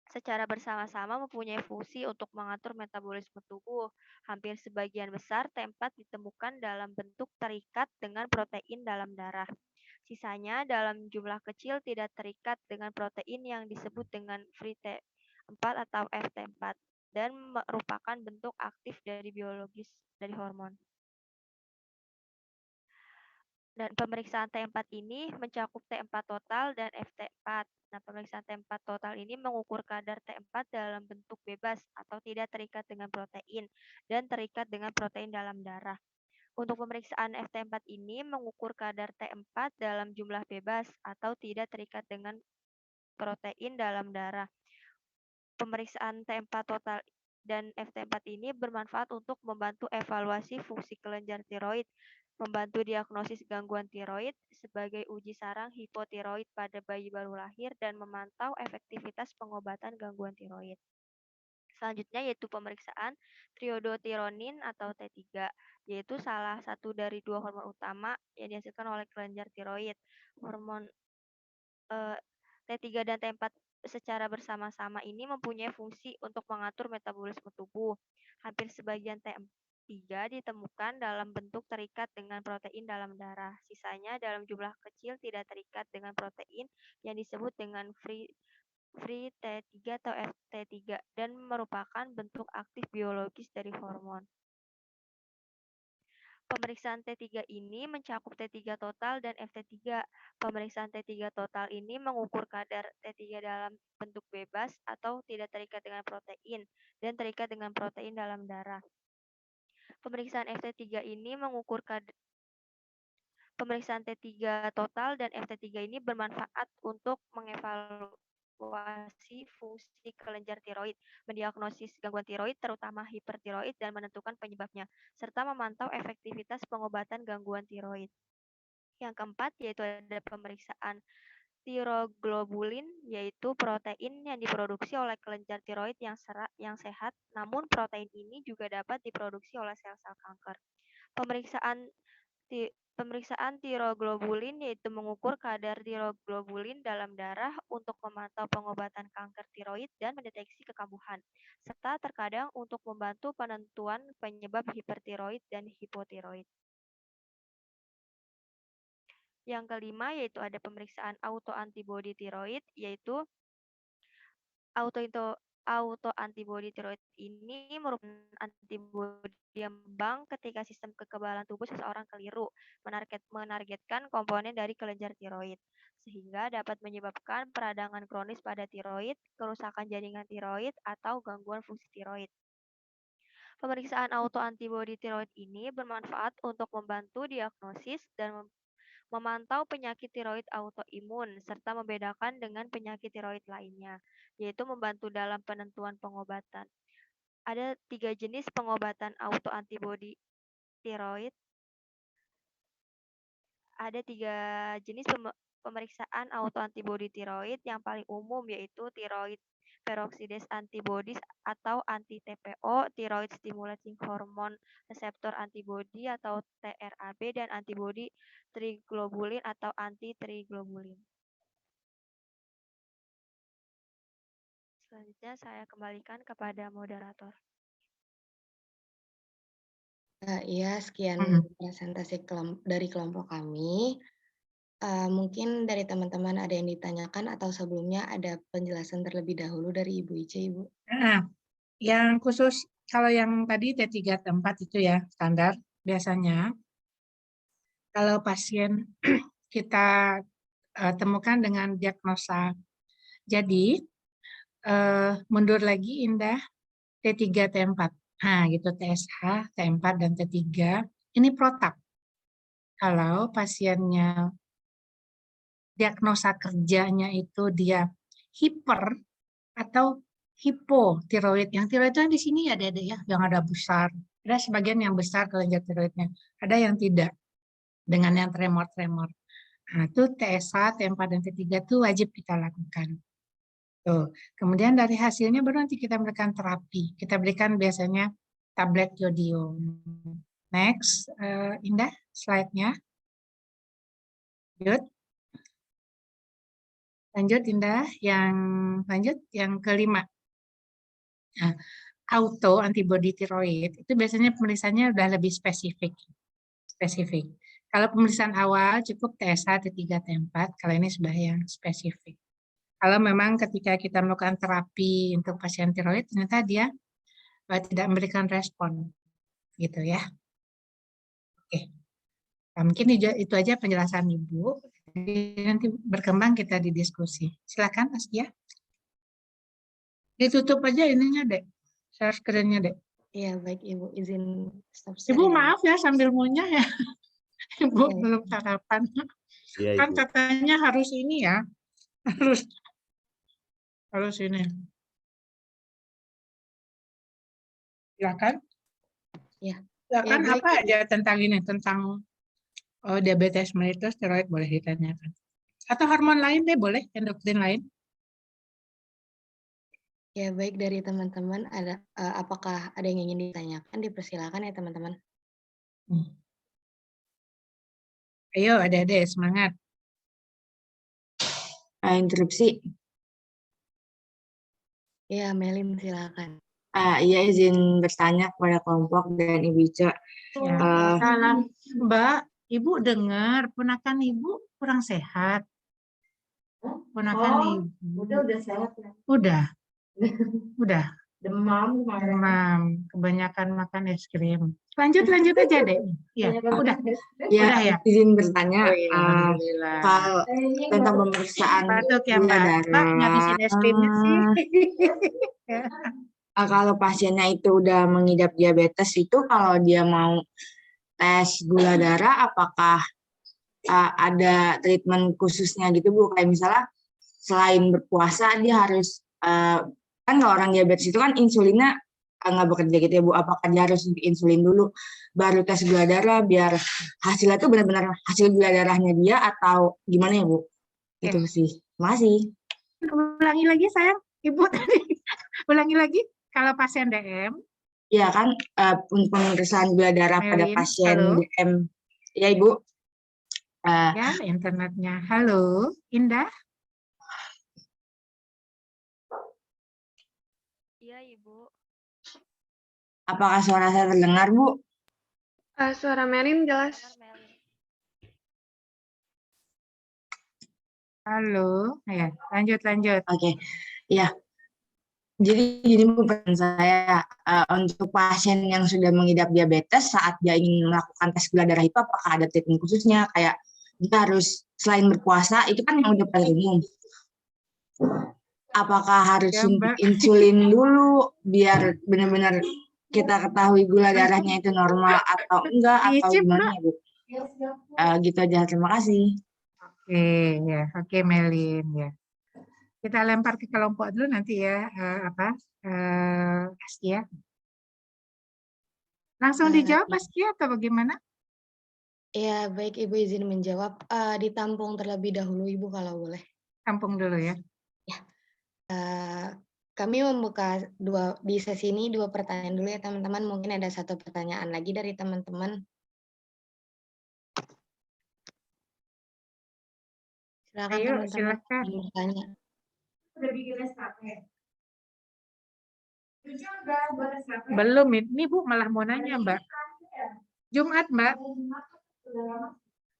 secara bersama-sama mempunyai fungsi untuk mengatur metabolisme tubuh. Hampir sebagian besar T4 ditemukan dalam bentuk terikat dengan protein dalam darah. Sisanya dalam jumlah kecil tidak terikat dengan protein yang disebut dengan free T4 atau FT4 dan merupakan bentuk aktif dari biologis dari hormon. Dan pemeriksaan T4 ini mencakup T4 total dan FT4. Nah, pemeriksaan T4 total ini mengukur kadar T4 dalam bentuk bebas atau tidak terikat dengan protein dan terikat dengan protein dalam darah. Untuk pemeriksaan FT4 ini mengukur kadar T4 dalam jumlah bebas atau tidak terikat dengan protein dalam darah. Pemeriksaan T4 total dan FT4 ini bermanfaat untuk membantu evaluasi fungsi kelenjar tiroid, membantu diagnosis gangguan tiroid sebagai uji sarang hipotiroid pada bayi baru lahir, dan memantau efektivitas pengobatan gangguan tiroid. Selanjutnya yaitu pemeriksaan triodotironin atau T3, yaitu salah satu dari 2 hormon utama yang dihasilkan oleh kelenjar tiroid. Hormon T3 dan T4 secara bersama-sama ini mempunyai fungsi untuk mengatur metabolisme tubuh. Hampir sebagian T3 ditemukan dalam bentuk terikat dengan protein dalam darah. Sisanya dalam jumlah kecil tidak terikat dengan protein yang disebut dengan free T3 atau FT3 dan merupakan bentuk aktif biologis dari hormon. Pemeriksaan T3 ini mencakup T3 total dan FT3. Pemeriksaan T3 total ini mengukur kadar T3 dalam bentuk bebas atau tidak terikat dengan protein dan terikat dengan protein dalam darah. Pemeriksaan FT3 ini mengukur kadar Pemeriksaan T3 total dan FT3 ini bermanfaat untuk mengevaluasi fungsi kelenjar tiroid, mendiagnosis gangguan tiroid terutama hipertiroid dan menentukan penyebabnya, serta memantau efektivitas pengobatan gangguan tiroid. Yang keempat yaitu ada pemeriksaan tiroglobulin, yaitu protein yang diproduksi oleh kelenjar tiroid yang sehat, namun protein ini juga dapat diproduksi oleh sel-sel kanker. Pemeriksaan tiroglobulin yaitu mengukur kadar tiroglobulin dalam darah untuk memantau pengobatan kanker tiroid dan mendeteksi kekambuhan, serta terkadang untuk membantu penentuan penyebab hipertiroid dan hipotiroid. Yang kelima yaitu ada pemeriksaan autoantibodi tiroid, yaitu autoantibodi tiroid ini merupakan antibodi yang mengembang ketika sistem kekebalan tubuh seseorang keliru menargetkan komponen dari kelenjar tiroid, sehingga dapat menyebabkan peradangan kronis pada tiroid, kerusakan jaringan tiroid, atau gangguan fungsi tiroid. Pemeriksaan autoantibodi tiroid ini bermanfaat untuk membantu diagnosis dan memantau penyakit tiroid autoimun, serta membedakan dengan penyakit tiroid lainnya, yaitu membantu dalam penentuan pengobatan. Ada 3 jenis pengobatan autoantibodi tiroid. Ada 3 jenis pemeriksaan autoantibodi tiroid. Yang paling umum yaitu tiroid peroxidase antibodies atau anti-TPO, tiroid stimulating hormone reseptor antibody atau TRAB, dan antibodi triglobulin atau anti-triglobulin. Selanjutnya saya kembalikan kepada moderator. Iya, sekian presentasi dari kelompok kami. Mungkin dari teman-teman ada yang ditanyakan atau sebelumnya ada penjelasan terlebih dahulu dari Ibu Ice, Ibu? Yang khusus kalau yang tadi T3 T4 itu ya standar biasanya kalau pasien kita temukan dengan diagnosa. Jadi mundur lagi Indah T3 T4. Nah, gitu TSH, T4 dan T3 ini protap. Kalau pasiennya diagnosa kerjanya itu dia hiper atau hipotiroid. Yang tiroid itu di sini ada ya, yang ada besar. Ada sebagian yang besar kelenjar tiroidnya. Ada yang tidak, dengan yang tremor-tremor. Nah, itu TSH, T4 dan T3 itu wajib kita lakukan. Tuh. Kemudian dari hasilnya baru nanti kita berikan terapi. Kita berikan biasanya tablet yodium. Next, Indah, slide-nya. Lanjut Indah, yang kelima. Nah, auto antibody tiroid itu biasanya pemeriksaannya udah lebih spesifik. Kalau pemeriksaan awal cukup TSH T3 T4, kalau ini sudah yang spesifik. Kalau memang ketika kita melakukan terapi untuk pasien tiroid, ternyata dia tidak memberikan respon, gitu ya. Oke, nah, mungkin itu aja penjelasan Ibu. Jadi nanti berkembang kita di diskusi. Silakan, Askia. Ditutup aja ininya, Dek. Share screen-nya, Dek. Iya, baik Ibu. Izin stop Ibu share. maaf ya sambil ngunyah ya. Ibu Ya. belum sarapan. Iya, Kan Ibu. katanya harus ini ya. Harus ini. Silakan. Ya. Silakan Ya, baik. apa aja tentang ini, tentang diabetes mellitus tiroid boleh ditanyakan. Atau hormon lain deh boleh, endokrin lain. Ya, baik dari teman-teman ada apakah ada yang ingin ditanyakan? Dipersilakan ya, teman-teman. Ayo, Adik-adik semangat. Interupsi. Ya, Melin silakan. Iya, izin bertanya kepada kelompok dan Ibu Ica. Ya, salam. Mbak, Ibu dengar ponakan Ibu kurang sehat. Ponakan Ibu. Udah sehat ya. Udah. Demam kemarin. Demam, kebanyakan makan es krim. Lanjut aja deh. Ya, udah. Ya, Udah ya? izin bertanya. Oh, iya, alhamdulillah. Kalau tentang pemeriksaan Batuk ya, gula Mbak. darah. Mbak, ngabisin es krimnya sih. Kalau pasiennya itu udah mengidap diabetes itu kalau dia mau tes gula darah, apakah ada treatment khususnya gitu Bu? Kayak misalnya selain berpuasa dia harus kan kalau orang diabetes itu kan insulinnya nggak bekerja gitu ya Bu. Apakah dia harus insulin dulu baru tes gula darah biar hasilnya tuh benar-benar hasil gula darahnya dia atau gimana ya Bu? Itu sih. Makasih. Ulangi lagi sayang, Ibu tadi. Ulangi lagi. Kalau pasien DM. Ya kan untuk pemeriksaan gula darah pada Melin, pasien halo. DM. Ya Ibu. Ya, internetnya. Halo, Indah. Iya, Ibu. Apakah suara saya terdengar Bu? Suara Melin jelas. Dengar, Melin. Halo. Ya, lanjut. Oke. Ya. Jadi gini Bu, pertanyaan saya untuk pasien yang sudah mengidap diabetes saat dia ingin melakukan tes gula darah itu apakah ada treatment khususnya kayak dia harus selain berpuasa itu kan yang udah paling umum. Apakah harus Ya, suntik Mbak. insulin dulu biar benar-benar kita ketahui gula darahnya itu normal atau enggak atau Icip, gimana Mbak. ya Bu? Gitu aja, terima kasih. Oke Melin ya. Kita lempar ke kelompok dulu nanti ya Askia. Langsung dijawab Askia atau bagaimana? Ya, baik Ibu izin menjawab. Ditampung terlebih dahulu Ibu kalau boleh. Tampung dulu ya. Ya. Kami membuka di sesi ini dua pertanyaan dulu ya teman-teman. Mungkin ada satu pertanyaan lagi dari teman-teman. Silakan Ayo, teman-teman silakan. bertanya. Belum, ini Bu malah mau nanya Mbak. Jumat Mbak.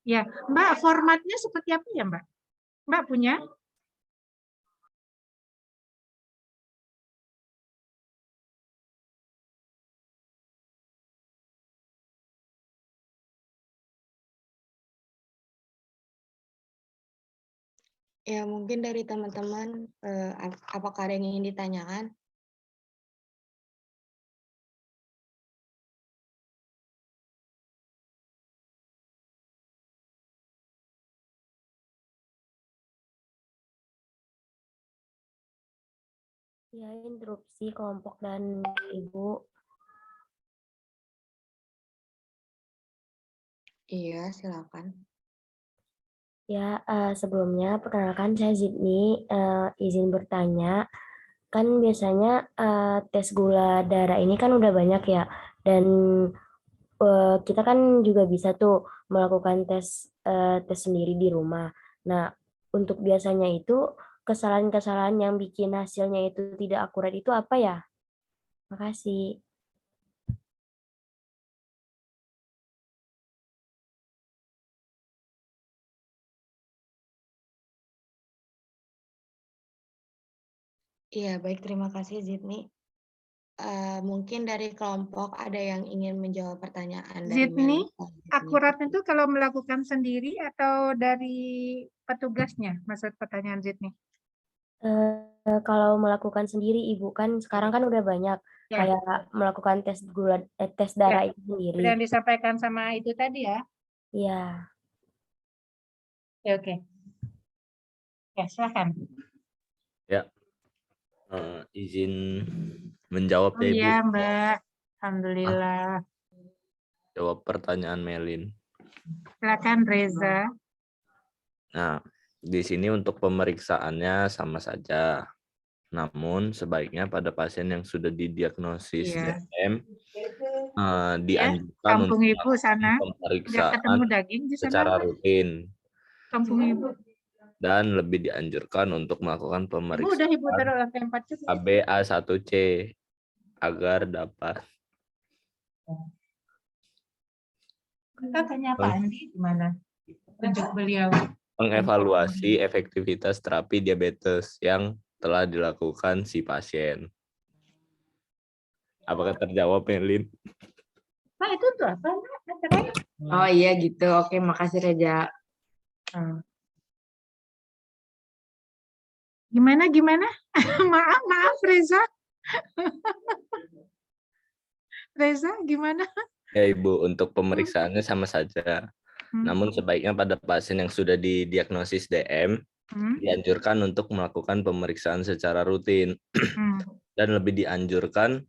Ya, Mbak formatnya seperti apa ya Mbak? Mbak punya? Ya, mungkin dari teman-teman, apakah ada yang ingin ditanyakan? Ya, interupsi kelompok dan Ibu. Iya, silakan. Ya, sebelumnya perkenalkan saya Zidni, izin bertanya. Kan biasanya tes gula darah ini kan udah banyak ya, dan kita kan juga bisa tuh melakukan tes sendiri di rumah. Nah, untuk biasanya itu kesalahan-kesalahan yang bikin hasilnya itu tidak akurat itu apa ya? Makasih. Iya, baik. Terima kasih, Zidni. Mungkin dari kelompok ada yang ingin menjawab pertanyaan dari Zidni, Melin. akuratnya itu kalau melakukan sendiri atau dari petugasnya? Maksud pertanyaan Zidni. Kalau melakukan sendiri, Ibu, kan sekarang kan udah banyak Ya. kayak melakukan tes Ya, darah itu sendiri. yang disampaikan sama itu tadi ya. Iya. Oke. Ya, silakan. Ya, izin menjawab Oh ya Ibu. iya, Mbak. Alhamdulillah. Jawab pertanyaan Melin. Silakan Reza. Nah, di sini untuk pemeriksaannya sama saja. Namun sebaiknya pada pasien yang sudah didiagnosis Iya. DM Ya, dianjurkan kampung untuk ibu sana. Nggak pemeriksaan ketemu daging di sana. secara rutin Kampung ibu. dan lebih dianjurkan untuk melakukan Ibu udah pemeriksaan ibu taruh lantai 4 juga. HbA1c agar dapat Kita tanya Pak Andi gimana? Tunjuk beliau. mengevaluasi efektivitas terapi diabetes yang telah dilakukan si pasien. Apakah terjawab, Melin? Pak itu tuh apa? Acaranya? Oh iya gitu. Oke, makasih Reza. Gimana? maaf Reza. Reza gimana? Ya Ibu, untuk pemeriksaannya sama saja. Namun sebaiknya pada pasien yang sudah didiagnosis DM dianjurkan untuk melakukan pemeriksaan secara rutin dan lebih dianjurkan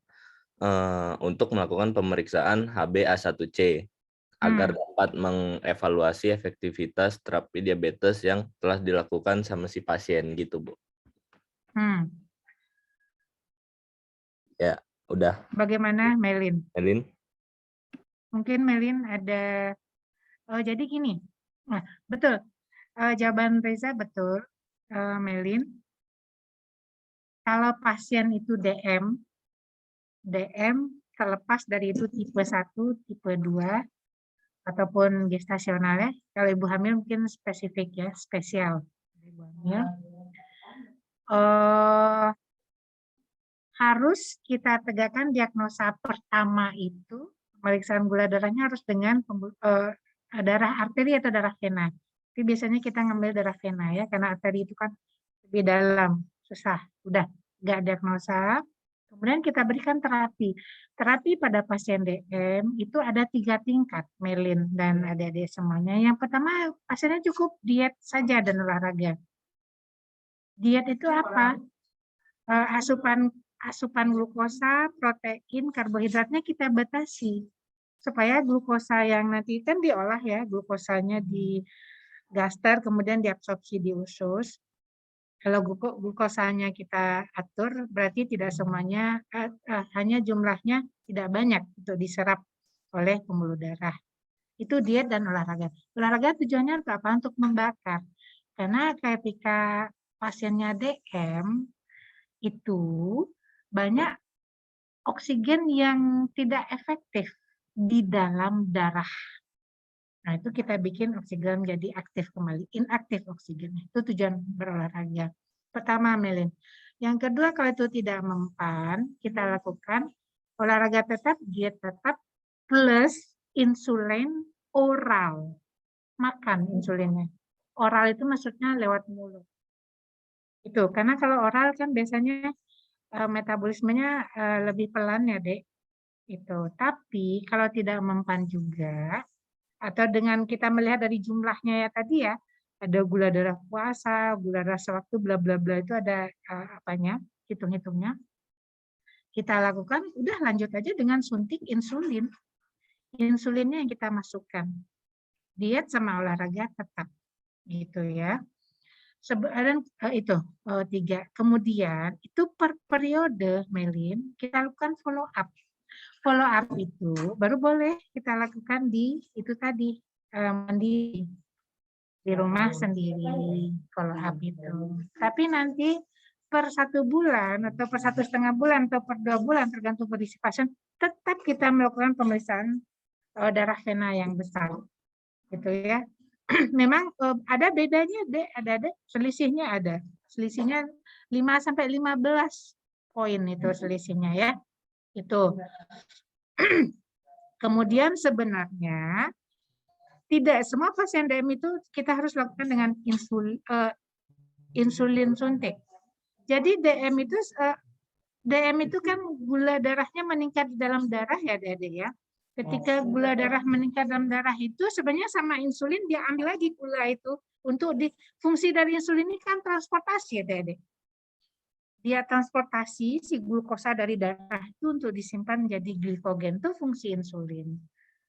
untuk melakukan pemeriksaan HbA1c agar dapat mengevaluasi efektivitas terapi diabetes yang telah dilakukan sama si pasien gitu, Bu. Ya, udah. Bagaimana Melin? Melin? Mungkin Melin ada, jadi gini, nah, betul, jawaban Reza betul, Melin, kalau pasien itu DM terlepas dari itu tipe 1, tipe 2, ataupun gestasional ya, kalau ibu hamil mungkin spesifik ya, spesial. Ibu hamil. Harus kita tegakkan diagnosa pertama itu, pemeriksaan gula darahnya harus dengan darah arteri atau darah vena. Tapi biasanya kita ngambil darah vena ya, karena arteri itu kan lebih dalam, susah. Udah, nggak diagnosa. Kemudian kita berikan terapi. Terapi pada pasien DM itu ada 3 tingkat, Melin dan adik-adik semuanya. Yang pertama, pasiennya cukup diet saja dan olahraga. Diet itu apa? Asupan glukosa, protein, karbohidratnya kita batasi. Supaya glukosa yang nanti kan diolah ya, glukosanya di gaster, kemudian diabsorpsi di usus. Kalau glukosanya kita atur, berarti tidak semuanya, hanya jumlahnya tidak banyak untuk diserap oleh pembuluh darah. Itu diet dan olahraga. Olahraga tujuannya untuk apa? Untuk membakar. Karena ketika pasiennya DM, itu banyak oksigen yang tidak efektif di dalam darah. Nah, itu kita bikin oksigen jadi aktif kembali, inaktif oksigen. Itu tujuan berolahraga. Pertama, Melin. Yang kedua, kalau itu tidak mempan, kita lakukan olahraga tetap, diet tetap, plus insulin oral. Makan insulinnya. Oral itu maksudnya lewat mulut. Itu, karena kalau oral kan biasanya metabolismenya lebih pelan ya, Dek. Itu. Tapi kalau tidak mempan juga, atau dengan kita melihat dari jumlahnya ya tadi ya, ada gula darah puasa, gula darah sewaktu, bla bla bla, itu ada apanya, hitung-hitungnya. Kita lakukan, udah lanjut aja dengan suntik insulin. Insulinnya yang kita masukkan. Diet sama olahraga tetap, gitu ya. Itu 3. Kemudian itu per periode, Melin, kita lakukan follow up. Follow up itu baru boleh kita lakukan di itu tadi, mandiri di rumah sendiri, follow up itu. Tapi nanti per 1 bulan atau per 1,5 bulan atau per 2 bulan tergantung kondisi pasien, tetap kita melakukan pemeriksaan darah vena yang besar, gitu ya. memang ada bedanya, Dek, ada selisihnya ada. Selisihnya 5 sampai 15 poin itu selisihnya ya. Itu. Kemudian sebenarnya tidak semua pasien DM itu kita harus lakukan dengan insulin suntik. Jadi DM itu kan gula darahnya meningkat di dalam darah ya, Dede ya. Ketika gula darah meningkat dalam darah itu sebenarnya sama insulin dia ambil lagi gula itu untuk fungsi dari insulin ini kan transportasi ya, Dede. Dia transportasi si glukosa dari darah itu untuk disimpan menjadi glikogen, itu fungsi insulin.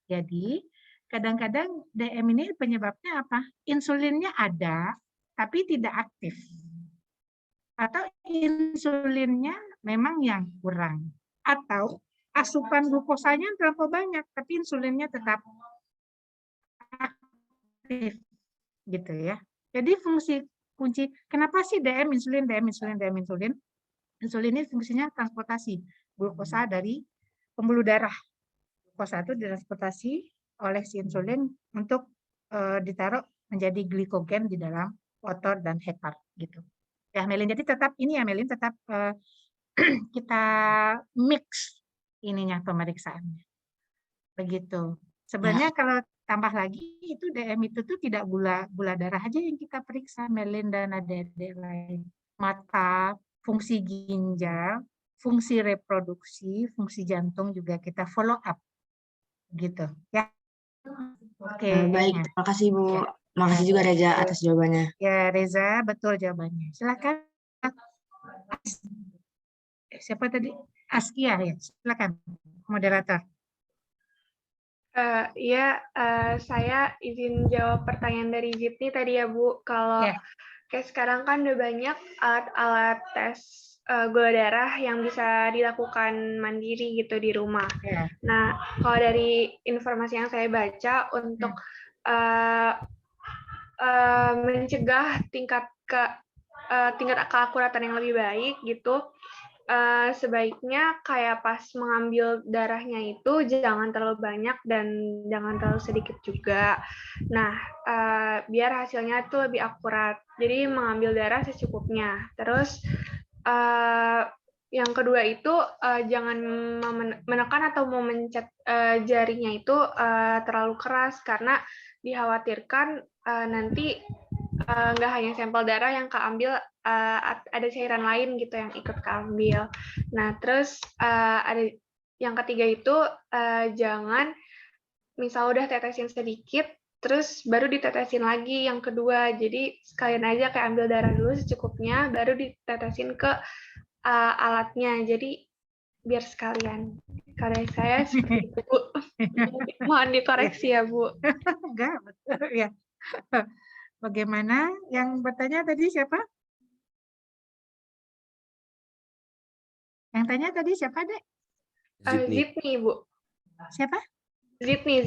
Jadi kadang-kadang DM ini penyebabnya apa? Insulinnya ada tapi tidak aktif. Atau insulinnya memang yang kurang. Atau asupan glukosanya terlalu banyak tapi insulinnya tetap aktif gitu ya. Jadi fungsi kunci kenapa sih DM insulin. Insulin ini fungsinya transportasi glukosa dari pembuluh darah. Glukosa itu ditransportasi oleh si insulin untuk ditaruh menjadi glikogen di dalam otot dan hepat gitu. Ya Melin, jadi tetap ini ya Melin, tetap kita mix ininya pemeriksaannya. Begitu. Sebenarnya kalau tambah lagi itu DM itu tuh tidak gula darah aja yang kita periksa Melin dan adik-adik lain. Mata, fungsi ginjal, fungsi reproduksi, fungsi jantung juga kita follow up. Gitu ya. Oke. Baik, terima kasih Bu. Ya. Makasih juga Reza atas jawabannya. Ya Reza, betul jawabannya. Silakan. Siapa tadi? Askia ya. Silakan moderator. Saya izin jawab pertanyaan dari Zidni tadi ya Bu. Kalau kayak sekarang kan udah banyak alat-alat tes gula darah yang bisa dilakukan mandiri gitu di rumah. Nah, kalau dari informasi yang saya baca untuk mencegah tingkat keakuratan yang lebih baik gitu, sebaiknya kayak pas mengambil darahnya itu jangan terlalu banyak dan jangan terlalu sedikit juga. Nah, biar hasilnya itu lebih akurat. Jadi mengambil darah secukupnya. Terus yang kedua itu jangan menekan atau memencet jarinya itu terlalu keras karena dikhawatirkan nanti nggak hanya sampel darah yang keambil, ada cairan lain gitu yang ikut keambil. Nah, terus ada yang ketiga itu jangan misal udah tetesin sedikit, terus baru ditetesin lagi yang kedua. Jadi sekalian aja kayak ambil darah dulu secukupnya, baru ditetesin ke alatnya. Jadi biar sekalian. Kalau saya seperti itu, Bu. Mohon dikoreksi ya, Bu. Enggak, betul ya. Bagaimana? Yang bertanya tadi siapa? Yang tanya tadi siapa, Dek? Zidni, Bu. Siapa? Zidni.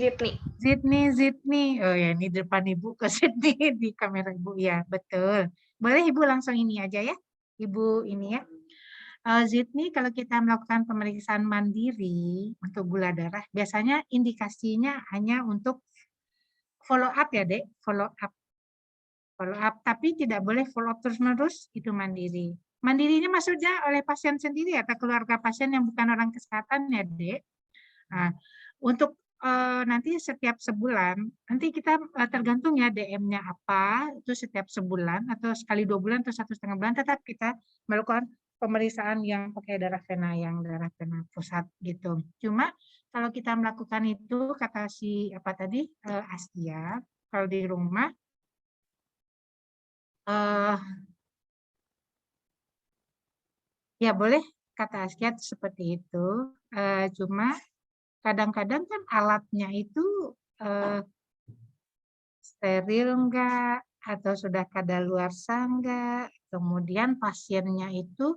Oh ya, ini depan Ibu ke Zidni di kamera Ibu. Ya, betul. Boleh Ibu langsung ini aja ya. Ibu ini ya. Zidni, kalau kita melakukan pemeriksaan mandiri untuk gula darah, biasanya indikasinya hanya untuk follow up ya, Dek. Follow up, tapi tidak boleh follow up terus-menerus, itu mandiri. Mandirinya maksudnya oleh pasien sendiri atau keluarga pasien yang bukan orang kesehatan ya, Dek. Nah, untuk nanti setiap sebulan, nanti kita tergantung ya DM-nya apa, itu setiap sebulan atau sekali 2 bulan atau 1,5 bulan, tetap kita melakukan pemeriksaan yang pakai darah vena, yang darah vena pusat gitu. Cuma kalau kita melakukan itu, kata si apa tadi, Askia, kalau di rumah, ya boleh kata Askia seperti itu, cuma kadang-kadang kan alatnya itu steril enggak, atau sudah kadaluarsa enggak, kemudian pasiennya itu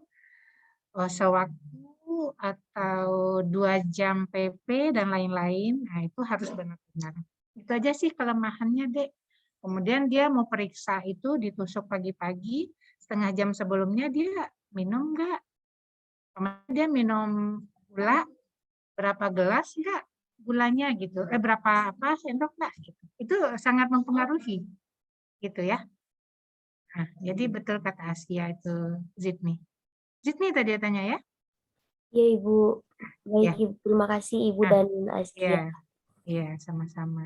sewaktu atau 2 jam PP dan lain-lain, nah itu harus benar-benar. Itu aja sih kelemahannya, Dek. Kemudian dia mau periksa itu ditusuk pagi-pagi, setengah jam sebelumnya dia minum enggak? Kemudian dia minum gula berapa gelas enggak? gulanya gitu, berapa sendok Mbak gitu. Itu sangat mempengaruhi gitu ya. Nah, jadi betul kata Asia itu Zidni. Zidni tadi tanya ya? Iya Ibu. Baik Ya. Ibu, terima kasih Ibu Nah, dan Askia. Iya, sama-sama.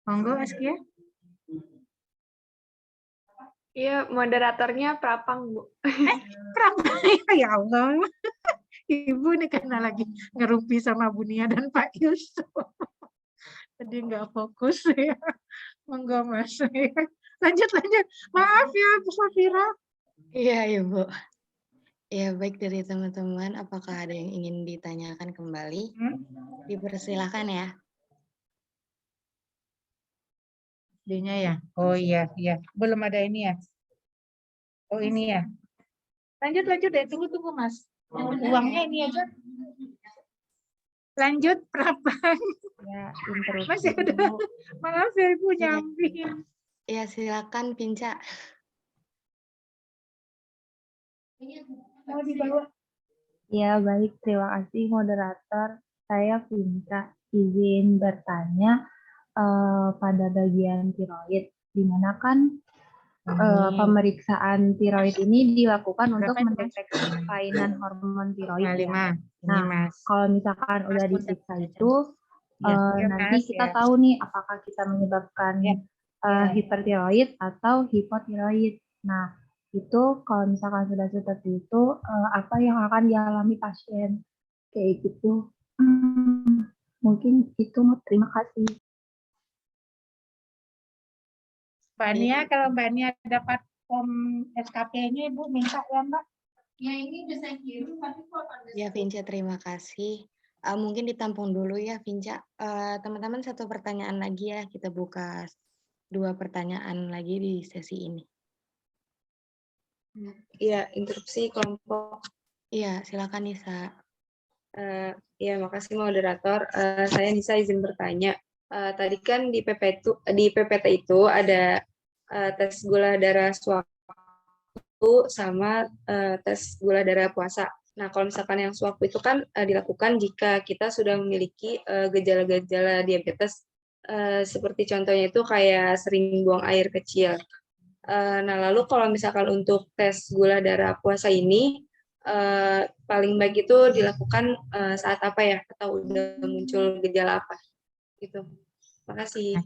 Monggo Askia. Iya, moderatornya Prapang, Bu. Prapang, ya Allah. Ibu ini karena lagi ngerumpi sama Bu Nia dan Pak Yusuf. Jadi nggak fokus ya. Monggo Mas. Lanjut. Maaf ya Bu Safira. Iya, Ibu. Ya, baik dari teman-teman, apakah ada yang ingin ditanyakan kembali? Dipersilakan ya. Dia ya. Oh iya. Belum ada ini ya. Oh ini ya. Lanjut deh. Tunggu Mas. Uangnya ini aja. Lanjut Prapang. Ya, interupsi. Masih ada. Maaf ya Ibu nyambi. Ya, silakan Pinca. Mau dibawa. Ya, baik. Terima kasih moderator. Saya Vinka. Izin bertanya pada bagian tiroid, di mana kan pemeriksaan tiroid ini dilakukan untuk mendeteksi kelainan hormon tiroid. Ya. Nah, kalau misalkan udah diperiksa itu, nanti kita tahu nih apakah kita menyebabkan hipertiroid atau hipotiroid. Nah, itu kalau misalkan sudah seperti itu, apa yang akan dialami pasien kayak gitu? Mungkin itu. Terima kasih. Mbak Nia, kalau Mbak Nia dapat form SKP-nya Ibu minta ya Mbak. Ya ini bisa kirim tapi kok Ya Vinca, terima kasih. Mungkin ditampung dulu ya Vinca. Teman-teman satu pertanyaan lagi ya, kita buka 2 pertanyaan lagi di sesi ini. Iya, interupsi kelompok. Iya, silakan Nisa. Ya, makasih moderator. Saya Nisa izin bertanya. Tadi kan di PPT itu ada tes gula darah sewaktu sama tes gula darah puasa. Nah, kalau misalkan yang sewaktu itu kan dilakukan jika kita sudah memiliki gejala-gejala diabetes, seperti contohnya itu kayak sering buang air kecil. Nah, lalu kalau misalkan untuk tes gula darah puasa ini, paling baik itu dilakukan saat apa ya? Atau udah muncul gejala apa? Gitu. Makasih.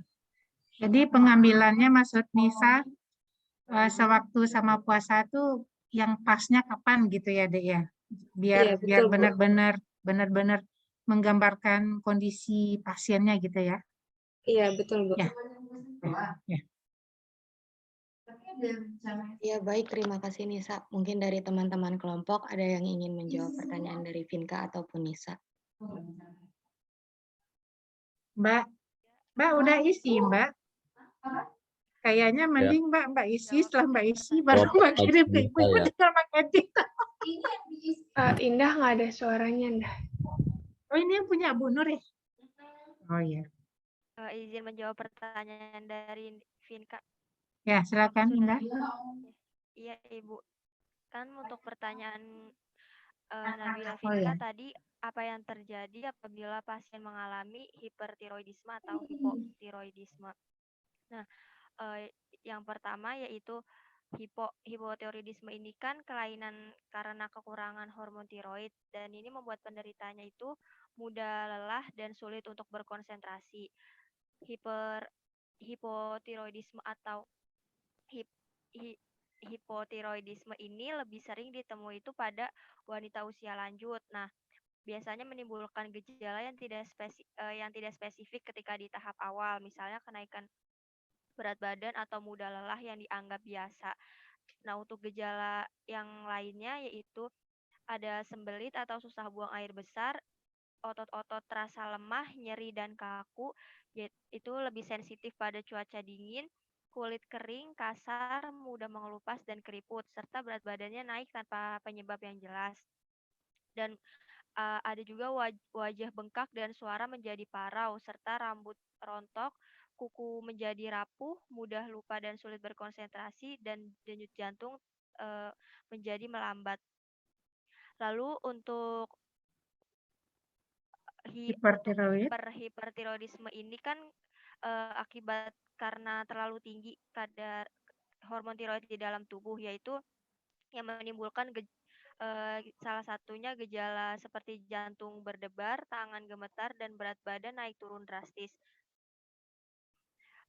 Jadi pengambilannya maksud Nisa, sewaktu sama puasa tuh yang pasnya kapan gitu ya Dek ya? Biar benar-benar menggambarkan kondisi pasiennya gitu ya? Iya, betul Bu. Ya. Ya baik, terima kasih Nisa. Mungkin dari teman-teman kelompok ada yang ingin menjawab pertanyaan dari Vinka ataupun Nisa. Mbak udah isi Mbak. Kayaknya mending Mbak isi, setelah Mbak isi baru Mbak kirim ke Ibu tinggal mengedit. Indah nggak ada suaranya, Indah. Oh ini yang punya Bu Nur ya? Oh iya. Izin menjawab pertanyaan dari Vinka. Ya, silakan Indah. Iya, Ibu. Kan untuk pertanyaan Nabila Vinka tadi, apa yang terjadi apabila pasien mengalami hipertiroidisme atau hipotiroidisme? Nah, yang pertama yaitu hipotiroidisme ini kan kelainan karena kekurangan hormon tiroid, dan ini membuat penderitanya itu mudah lelah dan sulit untuk berkonsentrasi. Hipotiroidisme atau hipotiroidisme ini lebih sering ditemui itu pada wanita usia lanjut. Nah, biasanya menimbulkan gejala yang tidak spesifik ketika di tahap awal, misalnya kenaikan berat badan atau mudah lelah yang dianggap biasa. Nah, untuk gejala yang lainnya yaitu ada sembelit atau susah buang air besar, otot-otot terasa lemah, nyeri dan kaku, itu lebih sensitif pada cuaca dingin, kulit kering, kasar, mudah mengelupas dan keriput, serta berat badannya naik tanpa penyebab yang jelas. Dan ada juga wajah bengkak dan suara menjadi parau, serta rambut rontok, kuku menjadi rapuh, mudah lupa dan sulit berkonsentrasi, dan denyut jantung menjadi melambat. Lalu untuk hipertiroidisme ini kan akibat karena terlalu tinggi kadar hormon tiroid di dalam tubuh, yaitu yang menimbulkan salah satunya gejala seperti jantung berdebar, tangan gemetar, dan berat badan naik turun drastis.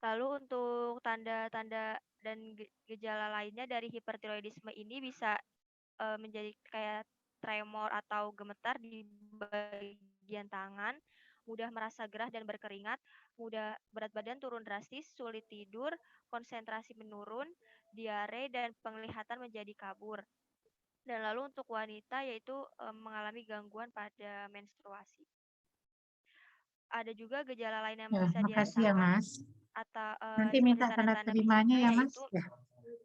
Lalu untuk tanda-tanda dan gejala lainnya dari hipertiroidisme ini bisa menjadi kayak tremor atau gemetar di bagian tangan, mudah merasa gerah dan berkeringat, mudah berat badan turun drastis, sulit tidur, konsentrasi menurun, diare, dan penglihatan menjadi kabur. Dan lalu untuk wanita yaitu mengalami gangguan pada menstruasi. Ada juga gejala lain yang bisa makasih ya, dirasakan Mas. atau Nanti seperti minta tanda tanda-tanda terimanya fisiknya, ya, Mas. yaitu Ya.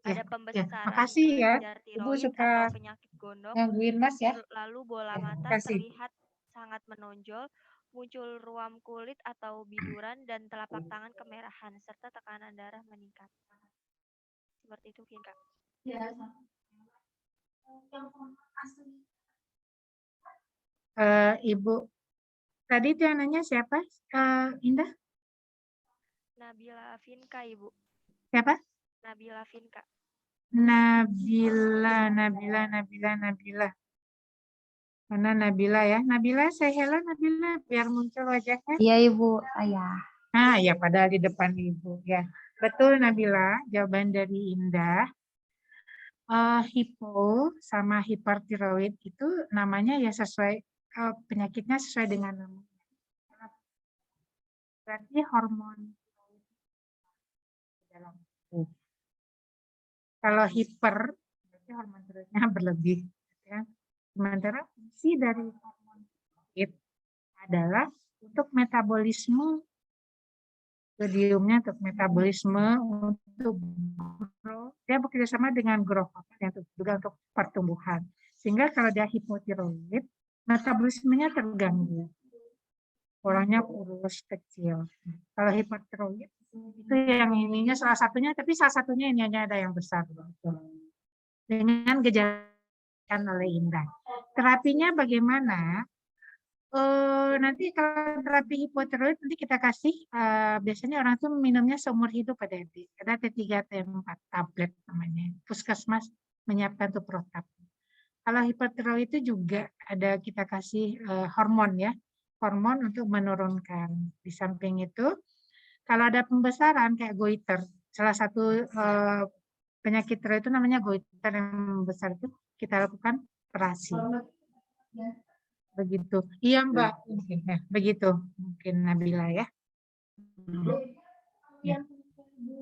ada pembesaran Makasih ya. kelenjar Ibu tiroid suka atau penyakit gondok, gangguin Mas ya. lalu bola mata Makasih. terlihat sangat menonjol, muncul ruam kulit atau biduran, dan telapak tangan kemerahan, serta tekanan darah meningkat. Seperti itu, Vinka. Ibu, tadi itu yang nanya siapa? Indah? Nabila Vinka, Ibu. Siapa? Nabila Vinka. Nabila. Mana Nabila ya? Nabila, say hello Nabila, biar muncul wajahnya. Iya Ibu, ayah. Nah, ya padahal di depan Ibu ya. Betul Nabila, jawaban dari Indah. Hipo sama hipertiroid itu namanya ya sesuai penyakitnya sesuai dengan namanya. Berarti hormon dalam tubuh. Kalau hiper, berarti hormon tiroidnya berlebih. Ya. Sementara fungsi dari hormon tiroid adalah untuk metabolisme sodiumnya, untuk metabolisme, untuk growth. Dia bekerjasama dengan growth hormone juga untuk pertumbuhan. Sehingga kalau dia hipotiroid, metabolismenya terganggu. Orangnya kurus, kecil. Kalau hipertiroid itu yang ininya salah satunya, tapi salah satunya ini hanya ada yang besar. Dengan gejala oleh Indah. Terapinya bagaimana? Nanti kalau terapi hipotiroid nanti kita kasih biasanya orang itu minumnya seumur hidup pada ada T3 T4 tablet namanya. Puskesmas menyiapkan untuk protap. Kalau hipotiroid itu juga ada kita kasih hormon ya. Hormon untuk menurunkan. Di samping itu kalau ada pembesaran kayak goiter, salah satu penyakit tiroid itu namanya goiter yang besar itu kita lakukan operasi. Begitu. Iya Mbak, mungkin ya, begitu mungkin Nabila ya.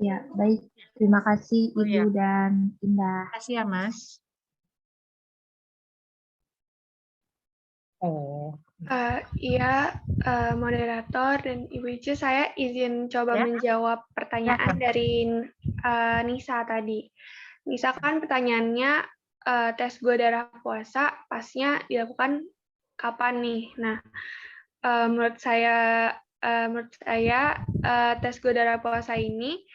Ya, baik. Terima kasih Ibu dan Indah. Terima kasih ya Mas. Iya, moderator dan Ibu Ica, saya izin coba menjawab pertanyaan dari Nisa tadi. Nisa kan pertanyaannya tes gula darah puasa pasnya dilakukan kapan nih? Nah, menurut saya tes gula darah puasa ini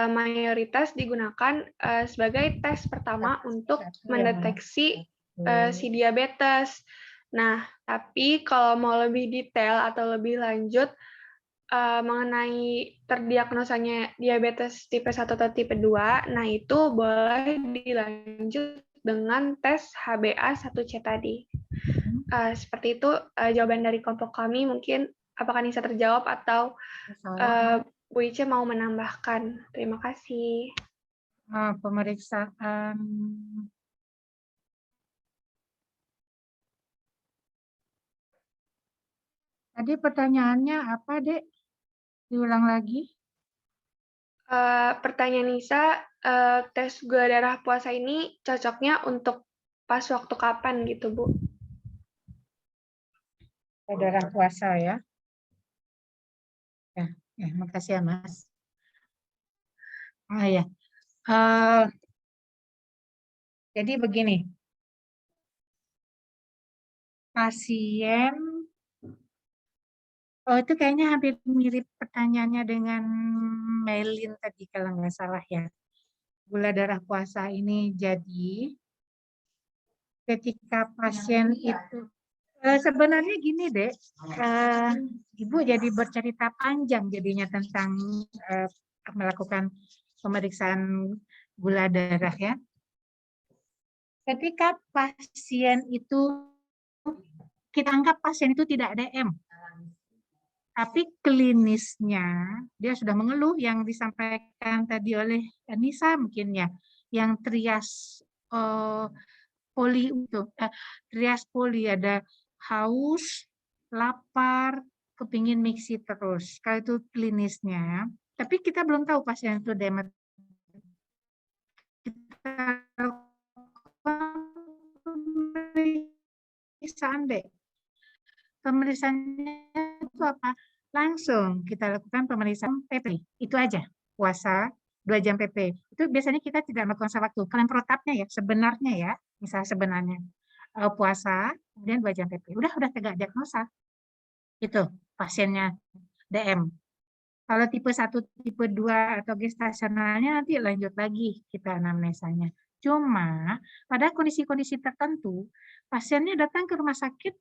mayoritas digunakan sebagai tes pertama untuk mendeteksi si diabetes. Nah, tapi kalau mau lebih detail atau lebih lanjut mengenai terdiagnosanya diabetes tipe 1 atau tipe 2, nah itu boleh dilanjut dengan tes HbA1c tadi. Seperti itu jawaban dari kelompok kami. Mungkin apakah Nisa terjawab atau Bu Ica mau menambahkan? Terima kasih. Pemeriksaan tadi pertanyaannya apa, Dek? Diulang lagi. Pertanyaan Nisa, tes gula darah puasa ini cocoknya untuk pas waktu kapan gitu, Bu? Darah puasa ya. Ya, makasih ya, Mas. Ya. Jadi begini. Pasien itu kayaknya hampir mirip pertanyaannya dengan Melin tadi kalau nggak salah ya. Gula darah puasa ini jadi ketika pasien itu Sebenarnya gini, Dek. Ibu jadi bercerita panjang jadinya tentang melakukan pemeriksaan gula darah ya. Ketika pasien itu, kita anggap pasien itu tidak DM, tapi klinisnya dia sudah mengeluh yang disampaikan tadi oleh Nisa mungkin ya, yang trias poli itu, trias poli ada haus, lapar, kepingin mixi terus. Kalau itu klinisnya, tapi kita belum tahu pasien itu DM. Kita pemeriksaan deh. Pemeriksaannya itu apa? Langsung kita lakukan pemeriksaan PP. Itu aja. Puasa 2 jam PP. Itu biasanya kita tidak melakukan sewaktu. Kalian protapnya ya, sebenarnya ya. Misalnya sebenarnya. Puasa, kemudian 2 jam PP. Udah tegak diagnosa. Itu pasiennya DM. Kalau tipe 1, tipe 2 atau gestasionalnya nanti lanjut lagi kita anamnesanya. Cuma pada kondisi-kondisi tertentu, pasiennya datang ke rumah sakit,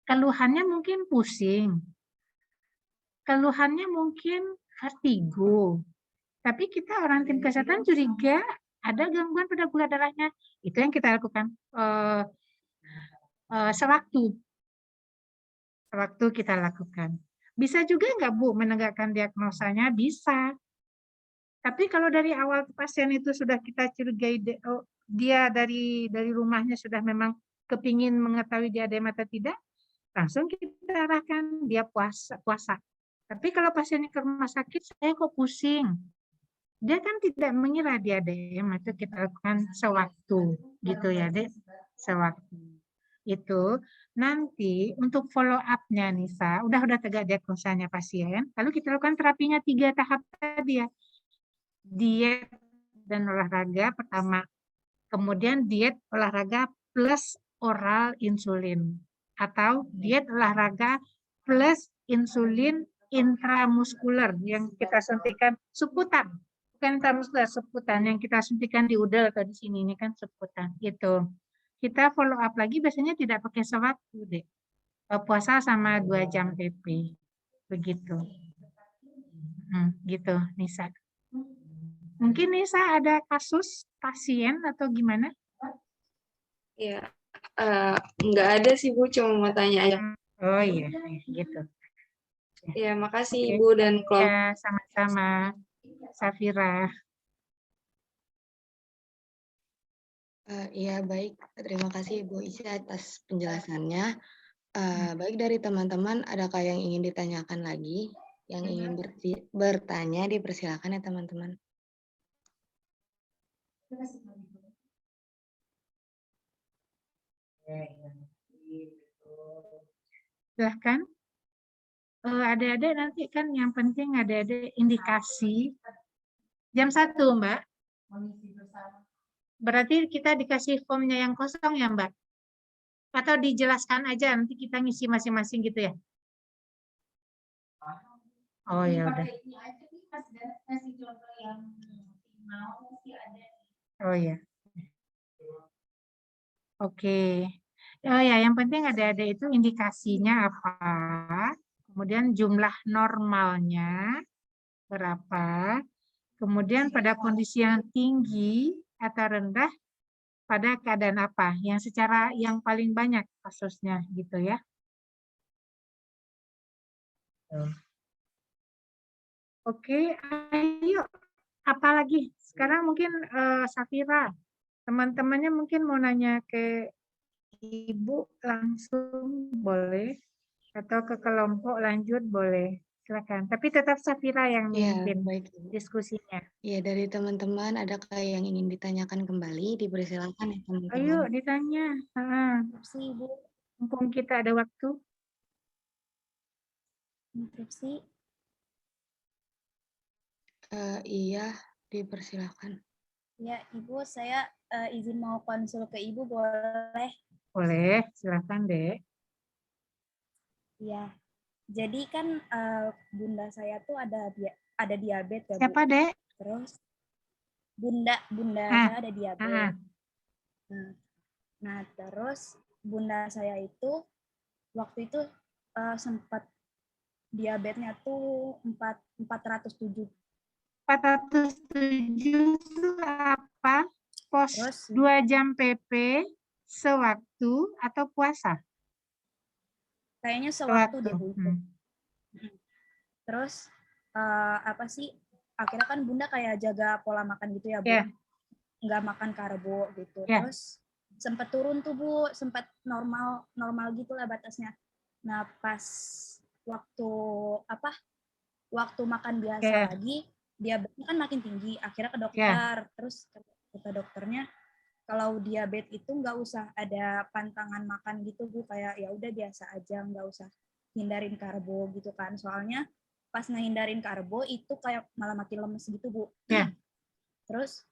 keluhannya mungkin pusing, keluhannya mungkin vertigo, tapi kita orang tim kesehatan curiga ada gangguan pada gula darahnya. Itu yang kita lakukan sewaktu kita lakukan. Bisa juga nggak Bu menegakkan diagnosanya? Bisa. Tapi kalau dari awal pasien itu sudah kita curigai dia dari rumahnya sudah memang kepingin mengetahui dia DM atau tidak, langsung kita arahkan dia puasa. Tapi kalau pasiennya ke rumah sakit, saya kok pusing. Dia kan tidak mengira dia DM, itu kita lakukan sewaktu, gitu ya, Dek. Sewaktu. Itu nanti untuk follow up-nya Nisa, udah tegak diagnosanya pasien, lalu kita lakukan terapinya 3 tahap tadi ya. Diet dan olahraga pertama, kemudian diet olahraga plus oral insulin, atau diet olahraga plus insulin intramuskuler yang kita suntikan subkutan, bukan intramuskuler, subkutan yang kita suntikan di udel atau di sini, ini kan subkutan. Itu kita follow up lagi, biasanya tidak pakai sewaktu deh, puasa sama 2 jam PP begitu. Gitu Nisa. Mungkin Nisa ada kasus pasien atau gimana? Ya, nggak ada sih Bu, cuma mau tanya aja. Oh iya, gitu. Ya, makasih Oke. Ibu dan kelompok. Ya, sama-sama, Safira. Iya, baik. Terima kasih Ibu Isya atas penjelasannya. Baik dari teman-teman, adakah yang ingin ditanyakan lagi? Yang ingin bertanya, dipersilakan ya teman-teman. Silahkan. Adik-adik nanti kan yang penting adik-adik indikasi. Jam 1, Mbak. Berarti kita dikasih formnya yang kosong ya, Mbak? Atau dijelaskan aja, nanti kita ngisi masing-masing gitu ya? Oh ya udah. Oh ya. Oke. Oh ya, yang penting ada itu indikasinya apa, kemudian jumlah normalnya berapa, kemudian pada kondisi yang tinggi atau rendah pada keadaan apa, yang secara yang paling banyak kasusnya gitu ya. Oke, ayo. Apalagi sekarang mungkin Safira, teman-temannya mungkin mau nanya ke Ibu langsung boleh, atau ke kelompok lanjut boleh, silakan. Tapi tetap Safira yang memimpin diskusinya. Iya, dari teman-teman adakah yang ingin ditanyakan kembali? Dipersilakan ya teman-teman. Ayo ditanya. Ibu, mumpung kita ada waktu. Interupsi. Iya, dipersilakan. Ya, Ibu, saya izin mau konsul ke Ibu, boleh? Boleh, silakan, Dek. Iya. Jadi kan bunda saya tuh ada diabetes ya, Bu. Siapa, Dek? Terus bunda saya ada diabetes. Nah, terus bunda saya itu waktu itu sempat diabetesnya tuh 407. 407 itu apa? Pos Terus 2 jam PP sewaktu atau puasa? Kayaknya sewaktu deh Bu. Hmm. Terus apa sih? Akhirnya kan Bunda kayak jaga pola makan gitu ya Bu. Yeah. Nggak makan karbo gitu. Yeah. Terus sempat turun tuh Bu, sempat normal gitulah batasnya. Nah, pas waktu makan biasa lagi, diabetesnya kan makin tinggi. Akhirnya ke dokter, terus kata dokternya kalau diabetes itu nggak usah ada pantangan makan gitu Bu, kayak ya udah biasa aja, nggak usah hindarin karbo gitu kan. Soalnya pas ngehindarin karbo itu kayak malah makin lemes gitu Bu. Terus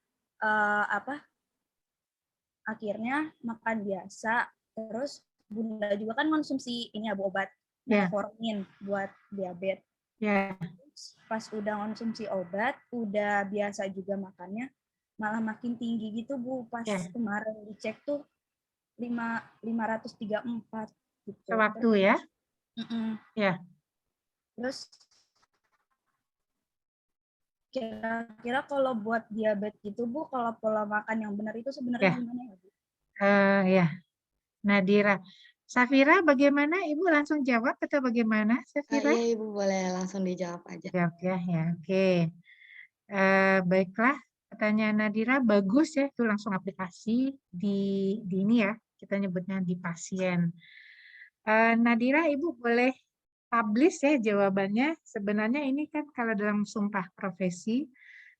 akhirnya makan biasa, terus Bunda juga kan konsumsi ini ya Bu, obat metformin buat diabetes. Pas udah konsumsi obat, udah biasa juga makannya, malah makin tinggi gitu Bu. Pas kemarin dicek tuh 534 gitu. Sewaktu ya? Ya. Terus kira-kira kalau buat diabetes gitu Bu, kalau pola makan yang benar itu sebenarnya gimana ya Bu? Ya, Nadira. Safira, bagaimana? Ibu langsung jawab atau bagaimana, Safira? Iya, Ibu boleh langsung dijawab aja. Jawab ya, oke. Baiklah, pertanyaan Nadira bagus ya, itu langsung aplikasi di ini ya, kita nyebutnya di pasien. Nadira, Ibu boleh publish ya jawabannya. Sebenarnya ini kan kalau dalam sumpah profesi,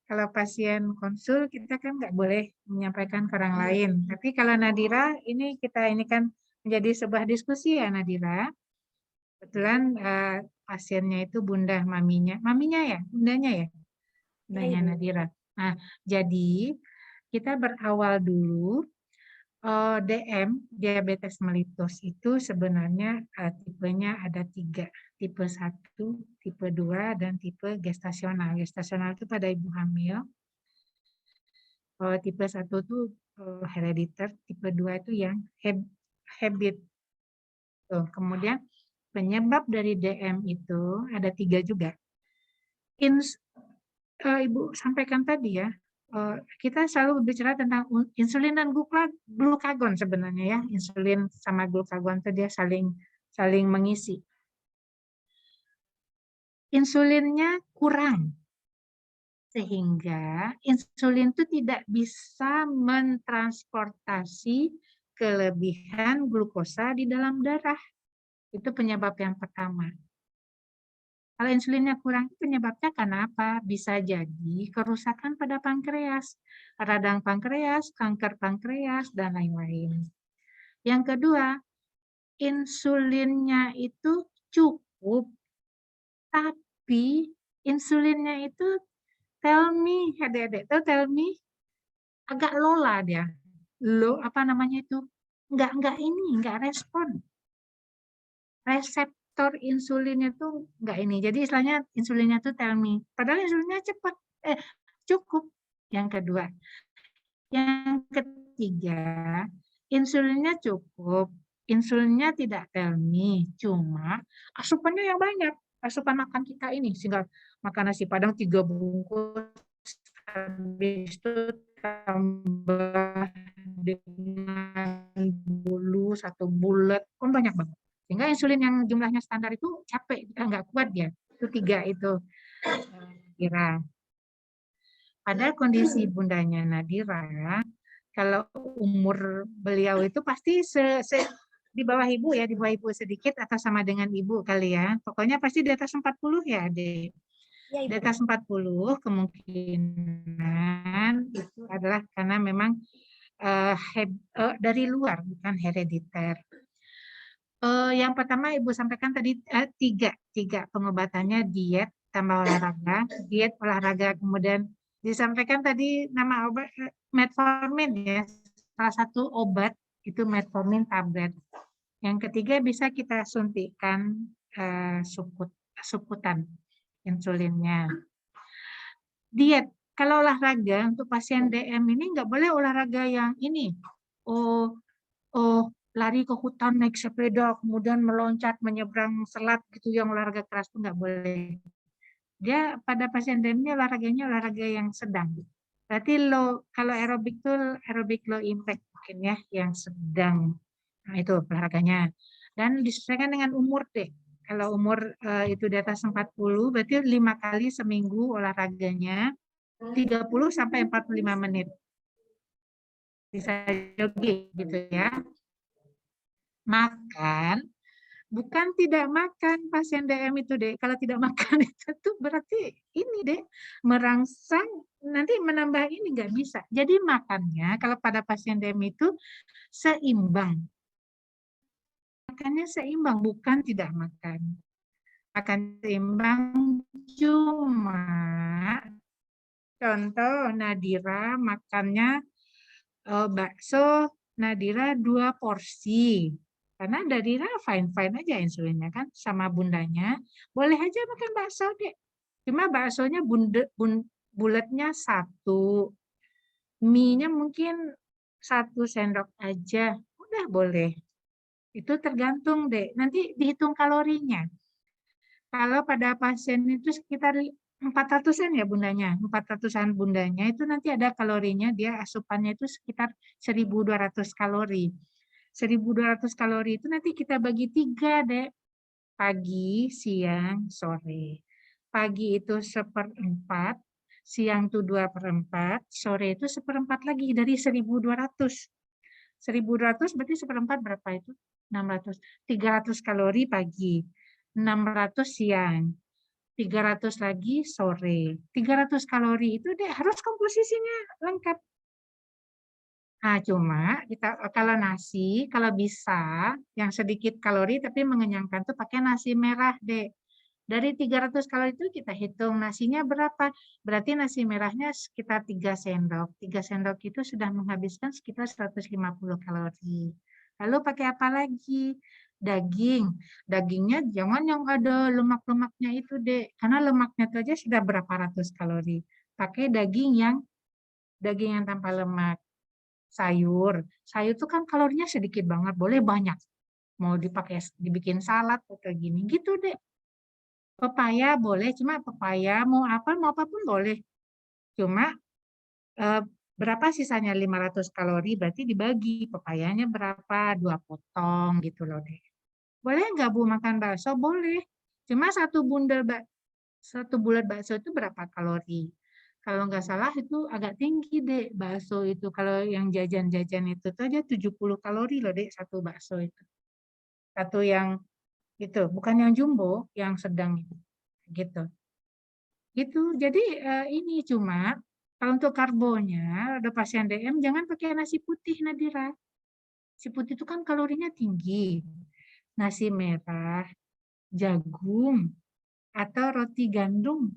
kalau pasien konsul kita kan nggak boleh menyampaikan ke orang lain. Tapi kalau Nadira, ini kan menjadi sebuah diskusi ya Nadira. Kebetulan pasiennya itu bunda maminya ya, bundanya ya, bundanya Nadira. Nah, jadi kita berawal dulu. DM, diabetes mellitus itu sebenarnya tipenya ada 3, tipe 1, tipe 2, dan tipe gestasional. Gestasional itu pada ibu hamil. Tipe 1 itu herediter, tipe 2 itu yang habit. Kemudian penyebab dari DM itu ada 3 juga. Ibu sampaikan tadi ya, kita selalu berbicara tentang insulin dan glukagon sebenarnya ya. Insulin sama glukagon itu dia saling mengisi. Insulinnya kurang, sehingga insulin itu tidak bisa mentransportasi kelebihan glukosa di dalam darah. Itu penyebab yang pertama. Kalau insulinnya kurang, penyebabnya karena apa? Bisa jadi kerusakan pada pankreas, radang pankreas, kanker pankreas, dan lain-lain. Yang kedua, insulinnya itu cukup, tapi insulinnya itu tell me, adik-adik, tell me, agak lola dia. Enggak respon. Reseptor insulinnya tuh enggak ini. Jadi istilahnya insulinnya tuh tell me. Padahal insulinnya cepat, cukup. Yang kedua. Yang ketiga, insulinnya cukup. Insulinnya tidak tell me. Cuma asupannya yang banyak. Asupan makan kita ini. Sehingga makan nasi padang 3 bungkus. Habis itu tambah dengan bulu 1 bulet. Kan banyak banget. Sehingga insulin yang jumlahnya standar itu capek, nggak kuat dia. Itu 3 itu kira. Pada kondisi bundanya Nadira, kalau umur beliau itu pasti di bawah ibu ya, di bawah ibu sedikit atau sama dengan ibu kali ya. Pokoknya pasti di atas 40 ya, Adik. Di atas 40 kemungkinan itu adalah karena memang dari luar, bukan herediter. Yang pertama Ibu sampaikan tadi 3 pengobatannya diet tambah olahraga, diet olahraga, kemudian disampaikan tadi nama obat metformin ya, salah satu obat itu metformin tablet. Yang ketiga bisa kita suntikkan suputan insulinnya. Diet, kalau olahraga untuk pasien DM ini nggak boleh olahraga yang ini, lari ke hutan naik sepeda, kemudian meloncat menyeberang selat gitu yang olahraga keras itu nggak boleh. Dia pada pasien DM-nya olahraganya olahraga yang sedang. Berarti kalau aerobik itu aerobik low impact mungkin ya, yang sedang. Nah, itu olahraganya. Dan disesuaikan dengan umur deh. Kalau umur itu di atas 40, berarti 5 kali seminggu olahraganya 30 sampai 45 menit. Bisa jogging gitu ya. Makan, bukan tidak makan pasien DM itu deh. Kalau tidak makan itu tuh berarti ini deh, merangsang nanti menambah ini nggak bisa. Jadi makannya kalau pada pasien DM itu seimbang. Makannya seimbang, bukan tidak makan. Makan seimbang cuma contoh Nadira makannya bakso Nadira 2 porsi. Karena Nadira fine-fine aja insulinnya kan sama bundanya. Boleh aja makan bakso deh. Cuma baksonya bulatnya 1. Mie-nya mungkin 1 sendok aja. Udah boleh. Itu tergantung deh. Nanti dihitung kalorinya. Kalau pada pasien itu sekitar 400-an ya bundanya, 400-an bundanya itu nanti ada kalorinya, dia asupannya itu sekitar 1.200 kalori. 1.200 kalori itu nanti kita bagi 3 deh, pagi, siang, sore. Pagi itu 1/4, siang itu 2/4, sore itu 1/4 lagi dari 1.200. 1.200 berarti 1/4 berapa itu? 600. 300 kalori pagi, 600 siang. 300 lagi sore. 300 kalori itu deh harus komposisinya lengkap. Nah, cuma kita kalau nasi, kalau bisa yang sedikit kalori tapi mengenyangkan tuh pakai nasi merah deh. Dari 300 kalori itu kita hitung nasinya berapa. Berarti nasi merahnya sekitar 3 sendok. 3 sendok itu sudah menghabiskan sekitar 150 kalori. Lalu pakai apa lagi? Daging. Dagingnya jangan yang ada lemak-lemaknya itu, Dek. Karena lemaknya itu aja sudah berapa ratus kalori. Pakai daging yang tanpa lemak. Sayur. Sayur itu kan kalorinya sedikit banget, boleh banyak. Mau dibikin salad atau gini. Gitu, Dek. Pepaya boleh, cuma pepaya mau apapun boleh. Cuma berapa sisanya 500 kalori berarti dibagi. Pepayanya berapa? 2 potong gitu loh, Dek. Boleh nggak Bu makan bakso? Boleh. Cuma satu bulat bakso itu berapa kalori? Kalau nggak salah itu agak tinggi, Dek, bakso itu. Kalau yang jajan-jajan itu tuh aja 70 kalori loh, Dek, satu bakso itu. Satu yang itu, bukan yang jumbo, yang sedang itu. Gitu. Gitu. Jadi ini cuma kalau untuk karbonya, ada pasien DM jangan pakai nasi putih, Nadira. Nasi putih itu kan kalorinya tinggi. Nasi merah, jagung, atau roti gandum.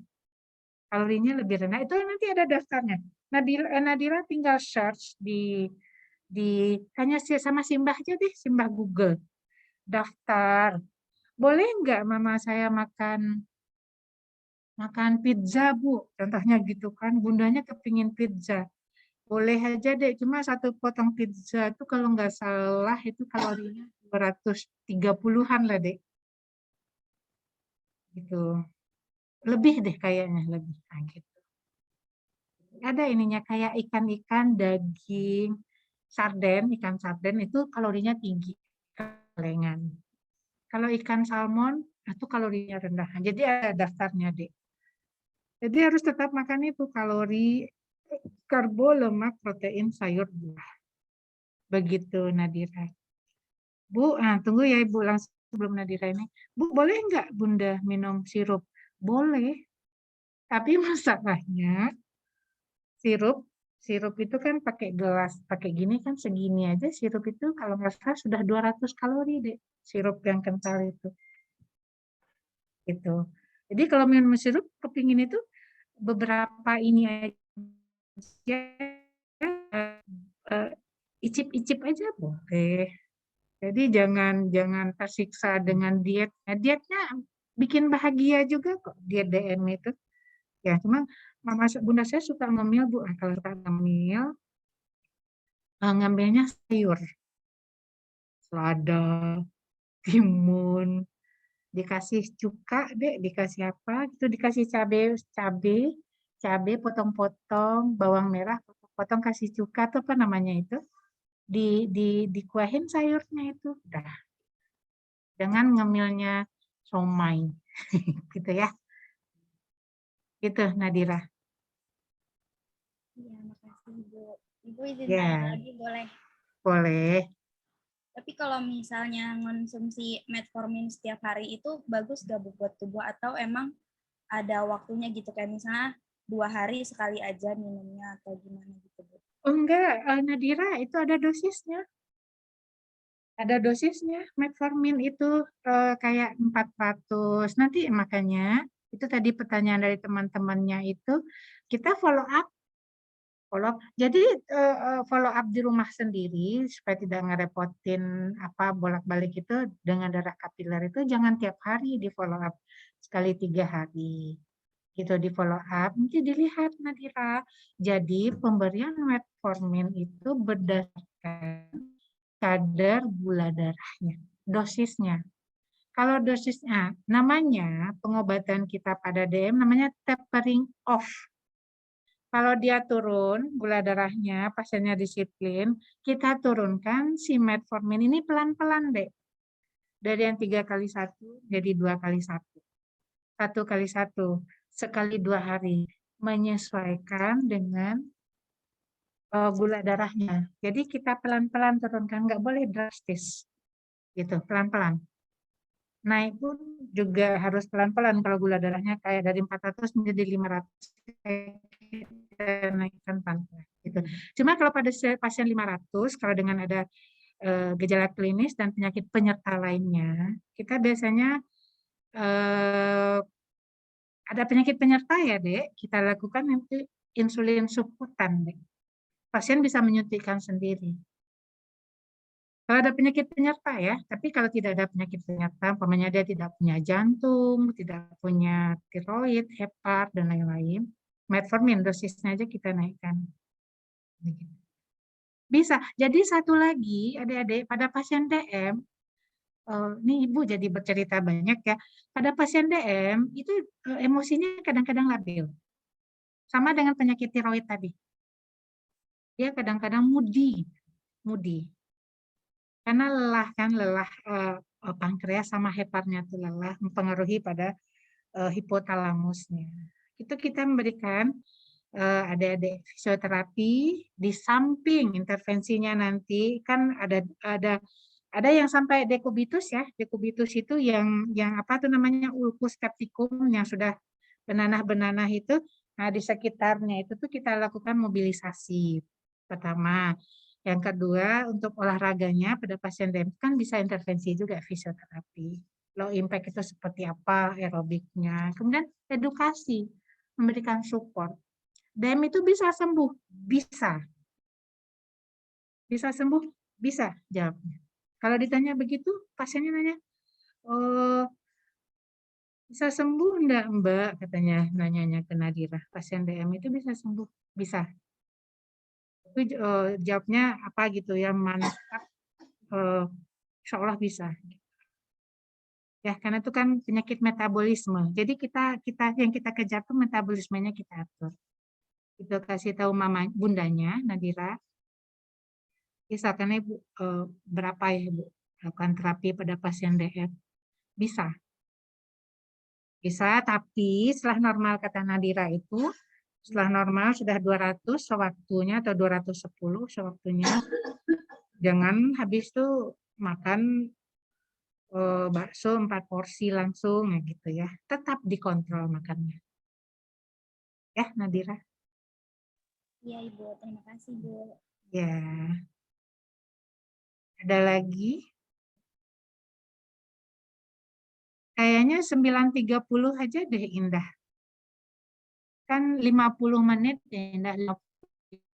Kalorinya lebih rendah. Itu nanti ada daftarnya. Nadira tinggal search di hanya sama Simbah aja deh, Simbah Google. Daftar. Boleh nggak mama saya makan pizza, Bu? Contohnya gitu kan, bundanya kepingin pizza. Boleh aja deh, cuma satu potong pizza itu kalau nggak salah itu kalorinya 230-an lah, Dek. Gitu. Lebih deh kayaknya, lebih. Nah, gitu. Ada ininya kayak ikan-ikan, daging, ikan sarden itu kalorinya tinggi, kalengan. Kalau ikan salmon, itu kalorinya rendah. Jadi ada daftarnya, Dek. Jadi harus tetap makan itu kalori, karbo, lemak, protein, sayur, buah. Begitu Nadira. Bu, tunggu ya Ibu langsung sebelum Nadira ini. Bu, boleh nggak Bunda minum sirup? Boleh. Tapi masalahnya sirup itu kan pakai gelas, pakai gini kan segini aja sirup itu kalau nggak salah sudah 200 kalori deh. Sirup yang kental itu. Gitu. Jadi kalau minum sirup kepingin itu beberapa ini aja icip-icip aja boleh. Jadi jangan tersiksa dengan diet. Nah, dietnya bikin bahagia juga kok diet DM itu. Ya, cuma bunda saya suka ngemil, Bu. Kalau suka ngemil, ngambilnya sayur. lada, timun, dikasih cuka deh, dikasih apa gitu, dikasih cabe potong-potong, bawang merah potong-potong, kasih cuka tuh apa namanya itu, dikuahin sayurnya itu, udah, dengan ngemilnya somai, gitu ya, gitu Nadira. Iya, makasih Ibu. Ibu izin Ya. tanya lagi boleh? Boleh. Tapi kalau misalnya konsumsi metformin setiap hari itu bagus gak Bu buat tubuh, atau emang ada waktunya gitu, kayak misalnya 2 hari sekali aja minumnya atau gimana gitu Bu? Oh enggak, Nadira, itu ada dosisnya. Ada dosisnya, metformin itu kayak 400. Nanti makanya, itu tadi pertanyaan dari teman-temannya itu, kita follow up. Jadi follow up di rumah sendiri, supaya tidak ngerepotin apa bolak-balik itu dengan darah kapiler itu, jangan tiap hari di follow up, sekali 3 hari. Gitu di follow up, nanti dilihat Nadira. Jadi pemberian metformin itu berdasarkan kadar gula darahnya, dosisnya. Kalau dosisnya, namanya pengobatan kita pada DM namanya tapering off. Kalau dia turun gula darahnya, pasiennya disiplin, kita turunkan si metformin ini pelan-pelan deh. Dari yang 3x1 jadi 2x1. 1x1, sekali 2 hari. Menyesuaikan dengan gula darahnya. Jadi kita pelan-pelan turunkan, nggak boleh drastis. Gitu, pelan-pelan. Naik pun juga harus pelan-pelan kalau gula darahnya kayak dari 400 menjadi 500. Kita naikkan pelan-pelan. Gitu. Cuma kalau pada pasien 500, kalau dengan ada gejala klinis dan penyakit penyerta lainnya, kita biasanya ada penyakit penyerta ya, Dek, kita lakukan nanti insulin subkutan, Dek. Pasien bisa menyuntikkan sendiri. Kalau ada penyakit penyerta ya, tapi kalau tidak ada penyakit penyerta, umpamanya dia tidak punya jantung, tidak punya tiroid, hepar, dan lain-lain, metformin dosisnya aja kita naikkan. Bisa. Jadi satu lagi, adik-adik, pada pasien DM, ini Ibu jadi bercerita banyak ya, pada pasien DM itu emosinya kadang-kadang labil. Sama dengan penyakit tiroid tadi. Dia kadang-kadang moody. Karena lelah pankreas sama heparnya itu lelah, mempengaruhi pada hipotalamusnya. Itu kita memberikan adik-adik fisioterapi di samping intervensinya nanti kan ada yang sampai dekubitus ya. Dekubitus itu yang apa tuh namanya ulcus septicum yang sudah benanah-benanah itu. Nah, di sekitarnya itu tuh kita lakukan mobilisasi pertama. Yang kedua, untuk olahraganya pada pasien DM kan bisa intervensi juga fisioterapi. Low impact itu seperti apa aerobiknya. Kemudian edukasi, memberikan support. DM itu bisa sembuh? Bisa. Bisa sembuh? Bisa jawabnya. Kalau ditanya begitu, pasiennya nanya, oh, bisa sembuh enggak Mbak? Katanya nanyanya ke Nadira. Pasien DM itu bisa sembuh? Bisa. Itu jawabnya apa gitu ya, mantap, insya Allah bisa. Ya, karena itu kan penyakit metabolisme. Jadi yang kita kejar tuh metabolismenya kita atur. Itu kasih tahu bundanya Nadira. Misalkan Ibu berapa ya Ibu lakukan terapi pada pasien DM? Bisa. Bisa, tapi setelah normal kata Nadira itu, setelah normal sudah 200 sewaktunya atau 210 sewaktunya, jangan habis itu makan bakso 4 porsi langsung gitu ya. Tetap dikontrol makannya. Ya, Nadira. Iya, Ibu. Terima kasih, Bu. Ya. Ada lagi? Kayaknya 9.30 aja deh Indah. Kan 50 menit ya Indah,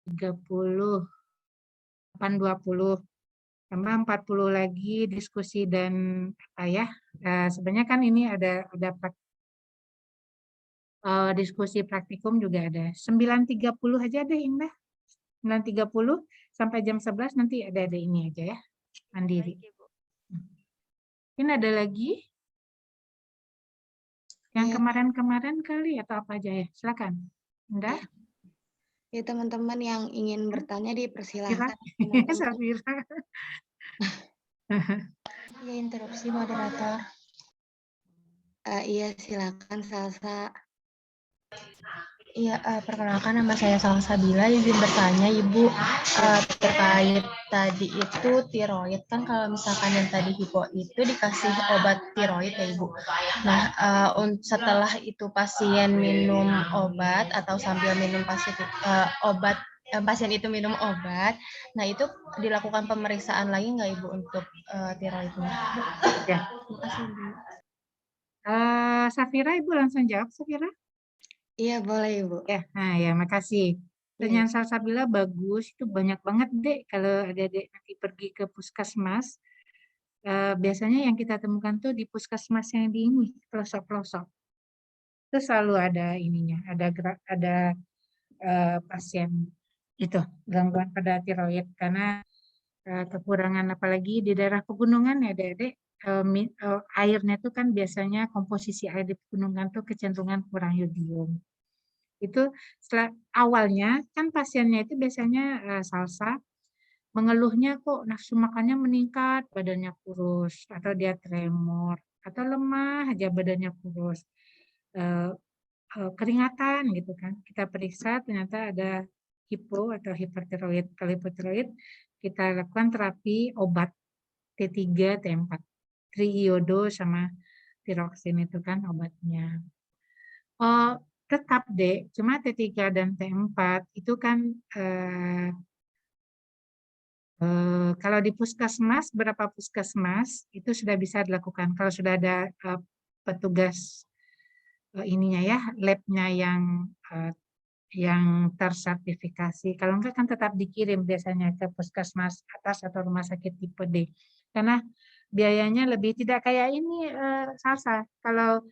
30, 8.20. Tambah 40 lagi diskusi dan apa ya. Sebenarnya kan ini ada diskusi praktikum juga ada. 9.30 aja deh Indah. 9.30 sampai jam 11 nanti ada ini aja ya. Mandiri. Mungkin ada lagi? Yang kemarin-kemarin kali atau apa aja ya? Silakan. Indah? Ya, teman-teman yang ingin bertanya dipersilahkan. Safira. Ya, interupsi moderator. Iya, silakan Salsa. Iya, perkenalkan nama saya Salsabila, izin bertanya Ibu terkait tadi itu tiroid, kan kalau misalkan yang tadi hipo itu dikasih obat tiroid ya Ibu. Nah, setelah itu pasien minum obat atau sambil minum pasien itu minum obat, nah itu dilakukan pemeriksaan lagi nggak Ibu untuk tiroidnya? Ya. Terima kasih Ibu. Safira, Ibu langsung jawab, Safira. Iya, boleh Ibu. Ya, nah ya, makasih. Pertanyaan Salsabila bagus, itu banyak banget Dek kalau adik-adik nanti pergi ke puskesmas. Biasanya yang kita temukan tuh di puskesmas yang di ini, pelosok-pelosok. Itu selalu ada ininya, ada pasien itu gangguan pada tiroid karena kekurangan apalagi di daerah pegunungan ya adik-adik, airnya itu kan biasanya komposisi air di pegunungan tuh kecenderungan kurang yodium. Itu awalnya kan pasiennya itu biasanya Salsa mengeluhnya kok nafsu makannya meningkat, badannya kurus, atau dia tremor, atau lemah aja badannya kurus, keringatan gitu kan. Kita periksa ternyata ada hipo atau hipertiroid. Kalau hipertiroid kita lakukan terapi obat T3, T4, triiodo sama tiroksin itu kan obatnya. Tetap deh, cuma T3 dan T4 itu kan kalau di puskesmas, berapa puskesmas itu sudah bisa dilakukan. Kalau sudah ada petugas ininya ya, labnya yang tersertifikasi. Kalau enggak kan tetap dikirim biasanya ke puskesmas atas atau rumah sakit tipe D. Karena biayanya lebih tidak kayak ini Salsa. Kalau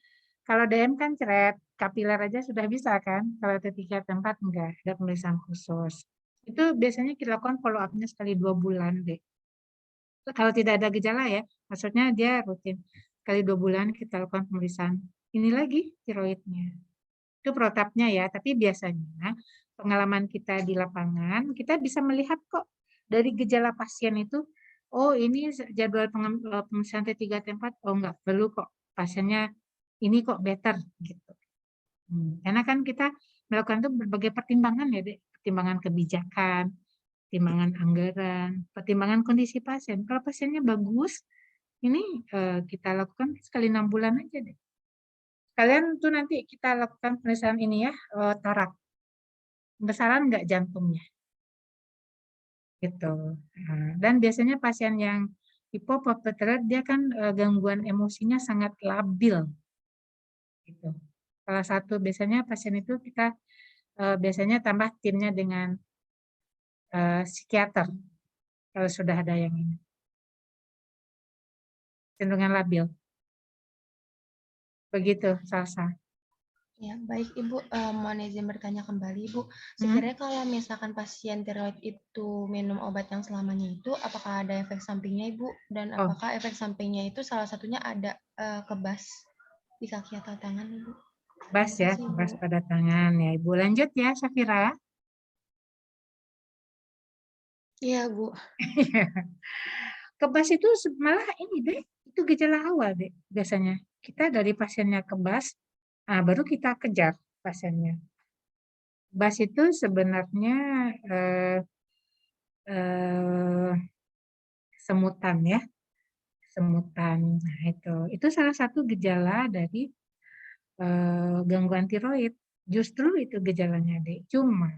DM kan ceret, kapiler aja sudah bisa kan. Kalau T3 T4 enggak, ada pemeriksaan khusus. Itu biasanya kita lakukan follow up-nya sekali 2 bulan deh. Kalau tidak ada gejala ya, maksudnya dia rutin. Sekali 2 bulan kita lakukan pemeriksaan. Ini lagi tiroidnya. Itu protapnya ya, tapi biasanya pengalaman kita di lapangan, kita bisa melihat kok dari gejala pasien itu, oh ini jadwal pemeriksaan T3 T4, oh enggak perlu kok, pasiennya ini kok better gitu. Karena kan kita melakukan itu berbagai pertimbangan ya, Dek. Pertimbangan kebijakan, pertimbangan anggaran, pertimbangan kondisi pasien. Kalau pasiennya bagus, ini kita lakukan sekali 6 bulan aja deh. Kalian tuh nanti kita lakukan pemeriksaan ini ya, torak. Besaran enggak jantungnya. Gitu. Dan biasanya pasien yang hipoparathyroid dia kan gangguan emosinya sangat labil. Gitu. Salah satu biasanya pasien itu kita biasanya tambah timnya dengan psikiater kalau sudah ada yang ini. Cenderungan labil. Begitu, Salsa. Ya, baik Ibu, mohon izin bertanya kembali Ibu. Sekiranya kalau misalkan pasien tiroid itu minum obat yang selamanya itu, apakah ada efek sampingnya Ibu? Dan apakah efek sampingnya itu salah satunya ada kebas di kaki atau tangan Ibu? Kebas ya, kebas pada tangan ya Ibu. Lanjut ya, Safira. Iya Bu. Kebas itu malah ini deh, itu gejala awal deh biasanya. Kita dari pasiennya kebas, baru kita kejar pasiennya. Kebas itu sebenarnya semutan ya, semutan. Nah, itu salah satu gejala dari gangguan tiroid. Justru itu gejalanya deh. Cuma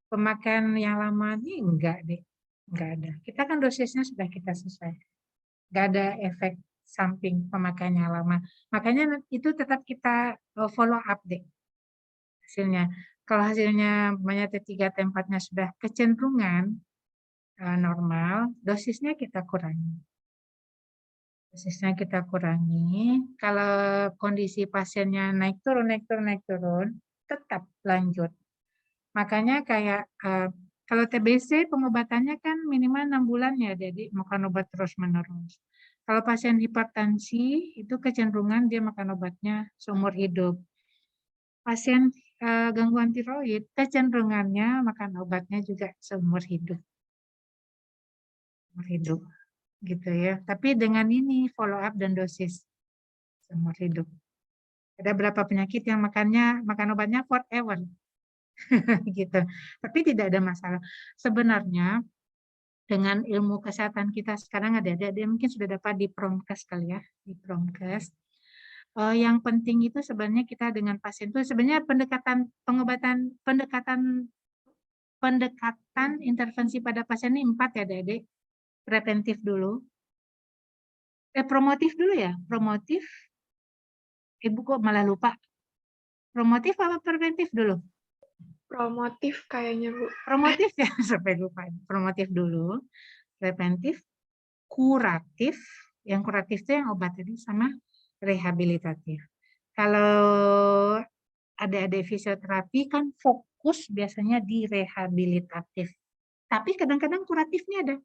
pemakaian yang lama ini enggak deh, enggak ada. Kita kan dosisnya sudah kita sesuaikan. Enggak ada efek samping pemakaian yang lama. Makanya itu tetap kita follow up deh hasilnya. Kalau hasilnya banyak T3 T4-nya sudah kecenderungan normal, dosisnya kita kurangi. Dosisnya kita kurangi. Kalau kondisi pasiennya naik turun, tetap lanjut. Makanya kayak kalau TBC pengobatannya kan minimal 6 bulan ya, jadi makan obat terus-menerus. Kalau pasien hipertensi itu kecenderungan dia makan obatnya seumur hidup. Pasien gangguan tiroid kecenderungannya makan obatnya juga seumur hidup. Seumur hidup gitu ya. Tapi dengan ini follow up dan dosis seumur hidup. Ada berapa penyakit yang makan obatnya forever. Gitu. Tapi tidak ada masalah. Sebenarnya dengan ilmu kesehatan kita sekarang ada mungkin sudah dapat di Promkes kali ya, di Promkes. Yang penting itu sebenarnya kita dengan pasien itu sebenarnya pendekatan intervensi pada pasien ini 4 ya Adik. Preventif dulu. Promotif dulu ya, promotif. Ibu kok malah lupa. Promotif apa preventif dulu? Promotif kayaknya, Bu. Promotif ya, sampai lupa. Promotif dulu, preventif, kuratif. Yang kuratif itu yang obat tadi sama rehabilitatif. Kalau adik-adik fisioterapi kan fokus biasanya di rehabilitatif. Tapi kadang-kadang kuratifnya ada.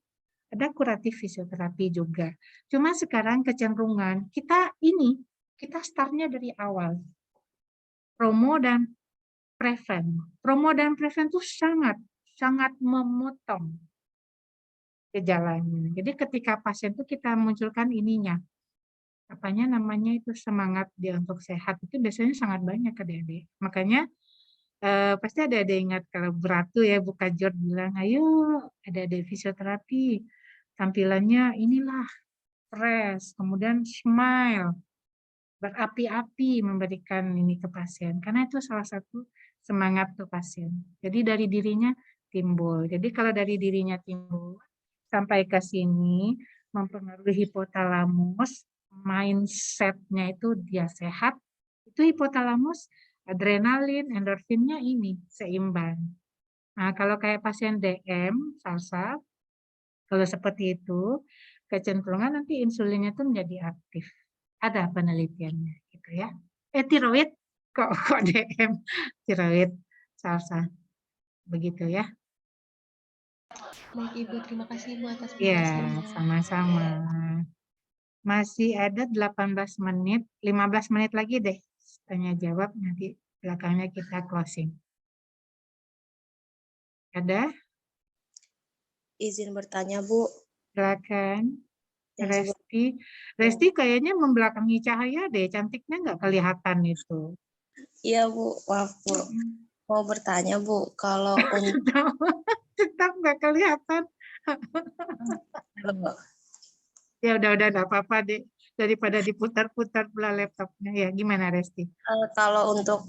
Ada kuratif fisioterapi juga. Cuma sekarang kecenderungan kita startnya dari awal. Promo dan prevent. Promo dan prevent itu sangat memotong gejalanya. Jadi ketika pasien itu kita munculkan ininya, namanya itu semangat dia untuk sehat itu biasanya sangat banyak adik-adik. Makanya pasti ada ingat kalau Beratu ya Bu Kajor bilang, ayo ada fisioterapi, tampilannya inilah fresh, kemudian smile, berapi-api memberikan ini ke pasien. Karena itu salah satu semangat ke pasien. Jadi dari dirinya timbul. Jadi kalau dari dirinya timbul, sampai ke sini, mempengaruhi hipotalamus, mindset-nya itu dia sehat, itu hipotalamus, adrenalin, endorfinnya ini seimbang. Nah, kalau kayak pasien DM, salsa, kalau seperti itu, kecenderungan nanti insulinnya itu menjadi aktif. Ada penelitiannya gitu ya. Tiroid kok DM tiroid salsa begitu ya. Baik Ibu, terima kasih Ibu atas penjelasannya. Ya, sama-sama. Masih ada 18 menit, 15 menit lagi deh tanya jawab, nanti belakangnya kita closing. Ada? Izin bertanya Bu. Silakan. Resti kayaknya membelakangi Cahaya deh, cantiknya nggak kelihatan itu. Iya Bu, maaf Bu. Mau bertanya Bu, kalau untuk tetap nggak kelihatan. Ya udah nggak apa-apa deh, daripada diputar-putar pula laptopnya ya. Gimana Resti? Kalau untuk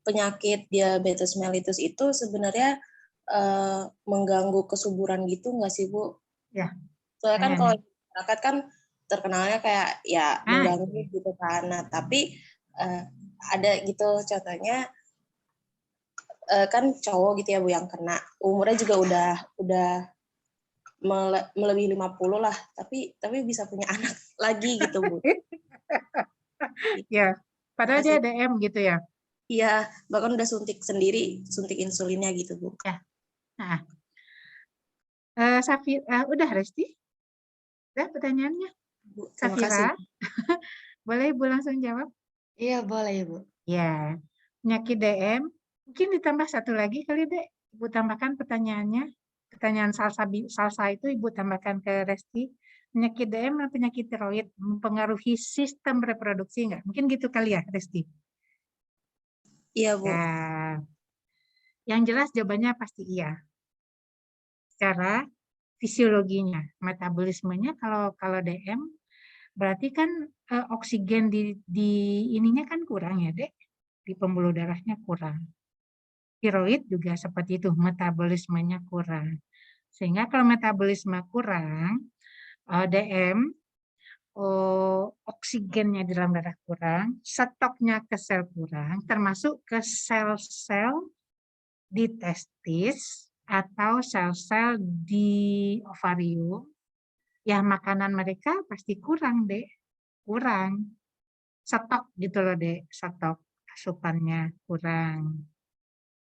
penyakit diabetes mellitus itu sebenarnya mengganggu kesuburan gitu nggak sih Bu? Ya. Soalnya kan kalau masyarakat kan terkenalnya kayak ya mengganggu gitu kan. Nah, tapi ada gitu contohnya kan cowok gitu ya Bu yang kena. Umurnya juga udah melebihi 50 lah, tapi bisa punya anak lagi gitu Bu. Ya, padahal dia DM gitu ya. Iya, bahkan udah suntik insulinnya gitu Bu. Ya. Nah. Udah Resti? Udah pertanyaannya? Bu, Safira, boleh Ibu langsung jawab? Iya, boleh Ibu. Ya, penyakit DM, mungkin ditambah satu lagi kali Dek, Ibu tambahkan pertanyaannya. Pertanyaan salsa itu Ibu tambahkan ke Resti. Penyakit DM dan penyakit tiroid mempengaruhi sistem reproduksi enggak? Mungkin gitu kali ya Resti? Iya Bu. Ya. Yang jelas jawabannya pasti iya. Secara fisiologinya, metabolismenya kalau DM berarti kan oksigen di ininya kan kurang ya Dek, di pembuluh darahnya kurang. Tiroid juga seperti itu, metabolismenya kurang. Sehingga kalau metabolisme kurang, DM, oksigennya di dalam darah kurang, stoknya ke sel kurang, termasuk ke sel-sel di testis, atau sel-sel di ovarium, ya makanan mereka pasti kurang, Dek. Kurang. Stok gitu loh, Dek. Stok asupannya kurang.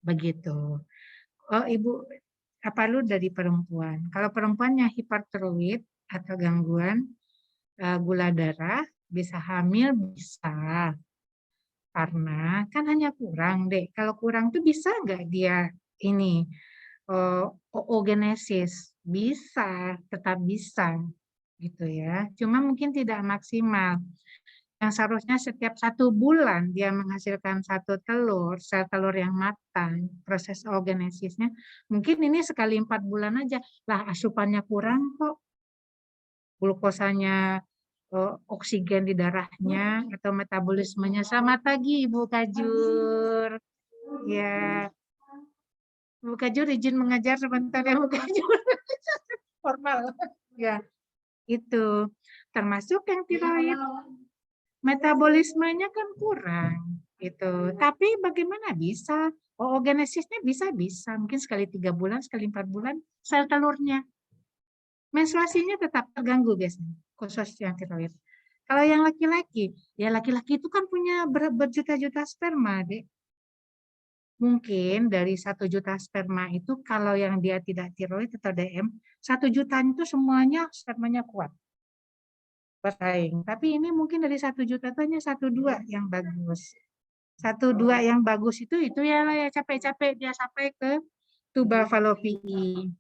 Begitu. Oh, Ibu, apa lu dari perempuan? Kalau perempuannya hipertiroid atau gangguan gula darah, bisa hamil, bisa. Karena kan hanya kurang, Dek. Kalau kurang tuh bisa nggak dia ini oogenesis? Bisa, tetap bisa gitu ya. Cuma mungkin tidak maksimal. Yang seharusnya setiap 1 bulan dia menghasilkan 1 telur, sel telur yang matang, proses oogenesisnya, mungkin ini sekali 4 bulan aja. Lah asupannya kurang kok, glukosanya, oksigen di darahnya, atau metabolismenya. Selamat pagi Ibu Kajur. Ya, Ibu Kajur izin mengajar sebentar ya Bu Kajur. Formal. Ya, itu. Termasuk yang tiroid. Metabolismenya kan kurang gitu. Tapi bagaimana bisa? Oogenesisnya bisa. Mungkin sekali 3 bulan, sekali 4 bulan sel telurnya. Menstruasinya tetap terganggu biasanya, khusus yang tiroid. Kalau yang laki-laki, ya laki-laki itu kan punya berjuta-juta sperma, Dek. Mungkin dari 1 juta sperma itu kalau yang dia tidak tiroid atau DM, 1 juta itu semuanya spermanya kuat. Bersaing. Tapi ini mungkin dari 1 juta itu hanya 1-2 yang bagus. 1-2 yang bagus itu ya capek-capek dia sampai ke tuba falopii.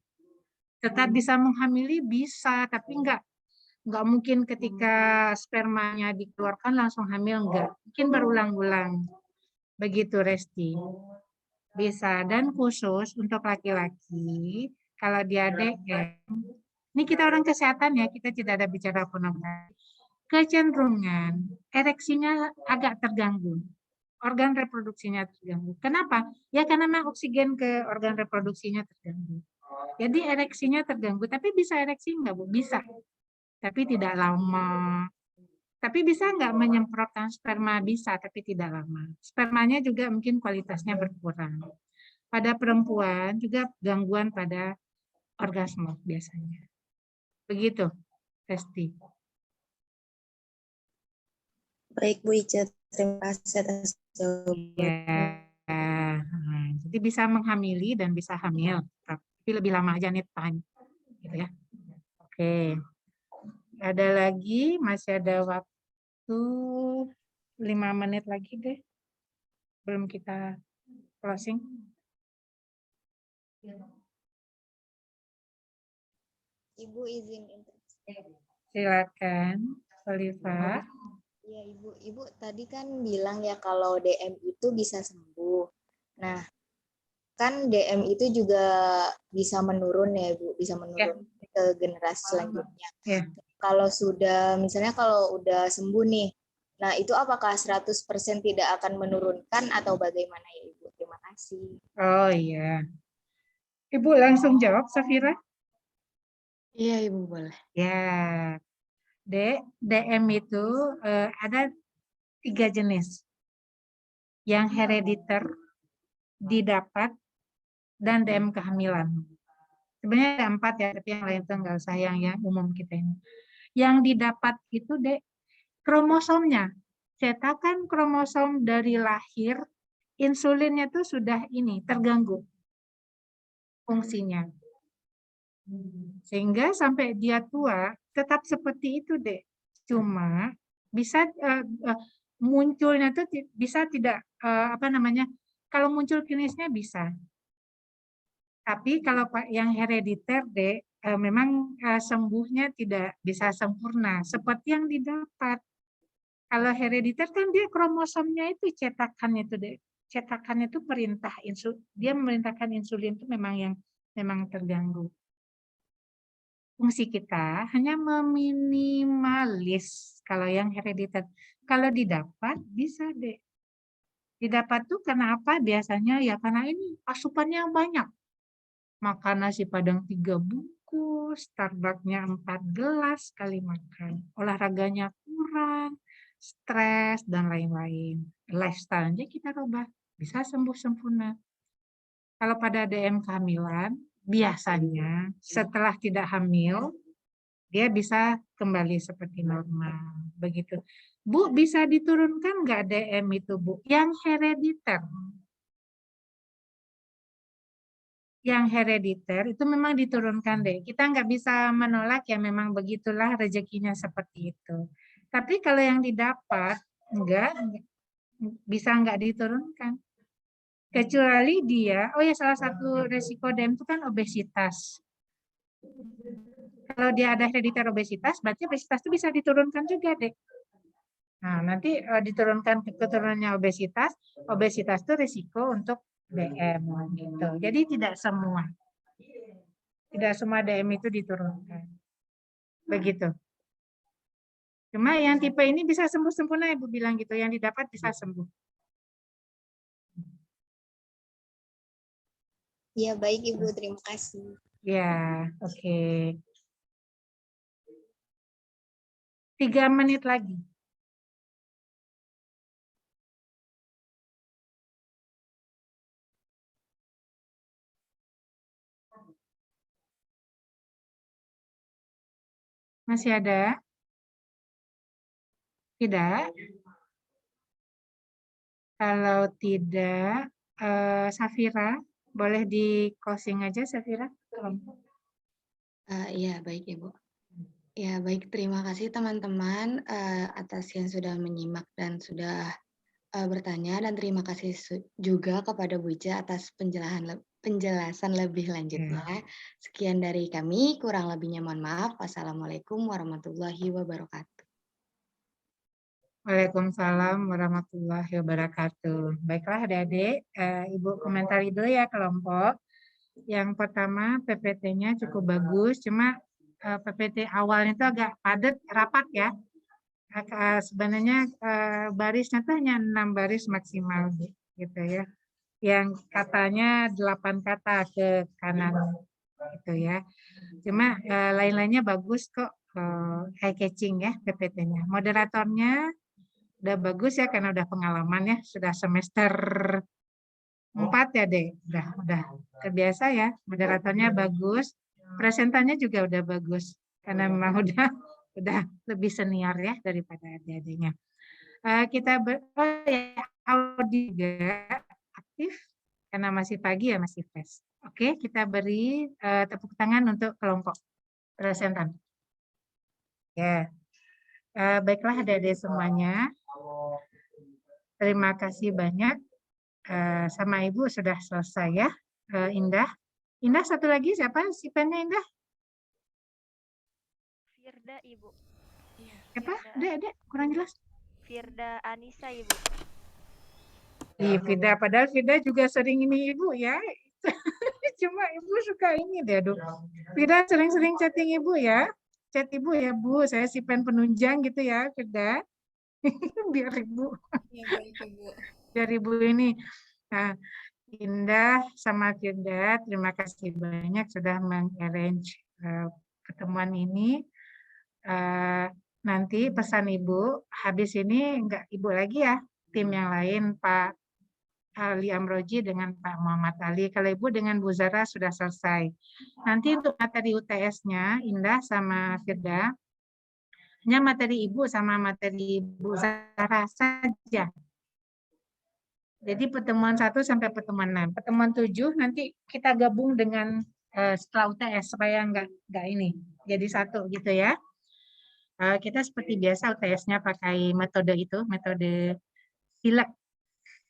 Tetap bisa menghamili bisa, tapi enggak mungkin ketika spermanya dikeluarkan langsung hamil, enggak. Mungkin berulang-ulang. Begitu Resti. Bisa. Dan khusus untuk laki-laki, kalau dia DM, ini kita orang kesehatan ya, kita tidak ada bicara pornografi. Kecenderungan ereksinya agak terganggu. Organ reproduksinya terganggu. Kenapa? Ya karena memang oksigen ke organ reproduksinya terganggu. Jadi ereksinya terganggu. Tapi bisa ereksi enggak, Bu? Bisa. Tapi tidak lama. Tapi bisa enggak menyemprotkan sperma? Bisa, tapi tidak lama. Spermanya juga mungkin kualitasnya berkurang. Pada perempuan juga gangguan pada orgasme biasanya. Begitu, Resti. Baik Bu Ica, terima kasih atas jawabannya. Ya, jadi bisa menghamili dan bisa hamil, tapi lebih lama aja nih time, gitu ya. Oke, ada lagi, masih ada waktu 5 menit lagi deh, belum kita closing. Ibu izin interupsi. Silakan, Oliva. Iya Ibu tadi kan bilang ya kalau DM itu bisa sembuh. Nah, kan DM itu juga bisa menurun ya Ibu, bisa menurun ke generasi selanjutnya. Kalau misalnya kalau udah sembuh nih, nah itu apakah 100% tidak akan menurunkan atau bagaimana ya Ibu? Terima kasih. Oh iya. Ibu langsung jawab, Safira. Iya Ibu, boleh. Ya, DM itu ada 3 jenis. Yang herediter, didapat, dan DM kehamilan. Sebenarnya ada 4 ya, tapi yang lain itu nggak usah yang umum kita ini. Yang didapat itu kromosomnya. Cetakan kromosom dari lahir, insulinnya itu sudah terganggu fungsinya. Sehingga sampai dia tua tetap seperti itu, Dek. Cuma bisa munculnya itu bisa tidak kalau muncul klinisnya bisa. Tapi kalau yang herediter, Dek, memang sembuhnya tidak bisa sempurna seperti yang didapat. Kalau herediter kan dia kromosomnya itu cetakannya itu, Dek. Cetakannya itu perintah dia memerintahkan insulin itu memang terganggu. Fungsi kita hanya meminimalis kalau yang herediter. Kalau didapat bisa, Dek. Didapat tuh karena apa? Biasanya ya karena ini asupannya banyak. Makan nasi Padang 3 bungkus, Starbucks-nya 4 gelas sekali makan. Olahraganya kurang, stres, dan lain-lain. Lifestyle-nya kita rubah, bisa sembuh sempurna. Kalau pada DM kehamilan, biasanya setelah tidak hamil, dia bisa kembali seperti normal. Begitu. Bu, bisa diturunkan nggak DM itu, Bu? Yang herediter. yang herediter itu memang diturunkan deh. Kita nggak bisa menolak ya, memang begitulah rezekinya seperti itu. Tapi kalau yang didapat bisa nggak diturunkan. Kecuali dia, oh ya salah satu resiko DM itu kan obesitas. Kalau dia ada herediter obesitas, berarti obesitas itu bisa diturunkan juga deh. Nah, nanti diturunkan keturunannya obesitas itu risiko untuk DM gitu. Jadi tidak semua DM itu diturunkan. Begitu. Cuma yang tipe ini bisa sembuh sempurna, Ibu bilang gitu, yang didapat bisa sembuh. Ya, baik Ibu, terima kasih. Ya, oke. 3 menit lagi. Masih ada? Tidak? Kalau tidak, Safira, boleh di closing aja, Safira? Iya, baik Ibu. Ya, baik. Terima kasih teman-teman atas yang sudah menyimak dan sudah bertanya, dan terima kasih juga kepada Bu Ica atas penjelasan lebih lanjutnya. Sekian dari kami, kurang lebihnya mohon maaf. Wassalamualaikum warahmatullahi wabarakatuh. Waalaikumsalam warahmatullahi wabarakatuh. Baiklah adik-adik, Ibu komentari dulu ya kelompok. Yang pertama PPT-nya cukup bagus, cuma PPT awalnya itu agak padat, rapat ya. Sebenarnya barisnya tuh hanya 6 baris maksimal gitu ya. Yang katanya 8 kata ke kanan gitu ya. Cuma lain-lainnya bagus kok, eye catching ya PPT-nya. Moderatornya udah bagus ya karena udah pengalaman ya, sudah semester 4 ya deh, udah terbiasa ya. Moderatornya bagus, presentannya juga udah bagus karena memang udah lebih senior ya daripada adik-adiknya. Kita audio juga aktif karena masih pagi ya, masih fresh. Oke, kita beri tepuk tangan untuk kelompok presentan. Ya, baiklah adik-adik semuanya. Terima kasih banyak. Sama Ibu sudah selesai ya. Indah. Indah satu lagi siapa? Si pennya Indah? Firda Ibu. Siapa? Ada kurang jelas. Firda Anissa Ibu. Firda, padahal Firda juga sering ini Ibu ya. Cuma Ibu suka ini deh, aduh. Firda sering-sering chatting Ibu ya. Chat Ibu ya, Bu. Saya si pen penunjang gitu ya, Firda. Biar Ibu. Ya, baik Ibu. Biar Ibu ini. Nah, Indah sama Firda, terima kasih banyak sudah mengarrange pertemuan ini. Nanti pesan Ibu, habis ini enggak Ibu lagi ya, tim yang lain, Pak Ali Amroji dengan Pak Muhammad Ali. Kalau Ibu dengan Bu Zara sudah selesai. Nanti untuk materi UTS-nya, Indah sama Firda, hanya materi Ibu sama materi Bu Zara saja. Jadi pertemuan 1 sampai pertemuan 6. Pertemuan 7 nanti kita gabung dengan setelah UTS supaya enggak ini. Jadi satu gitu ya. Kita seperti biasa UTS-nya pakai metode itu, metode SILEK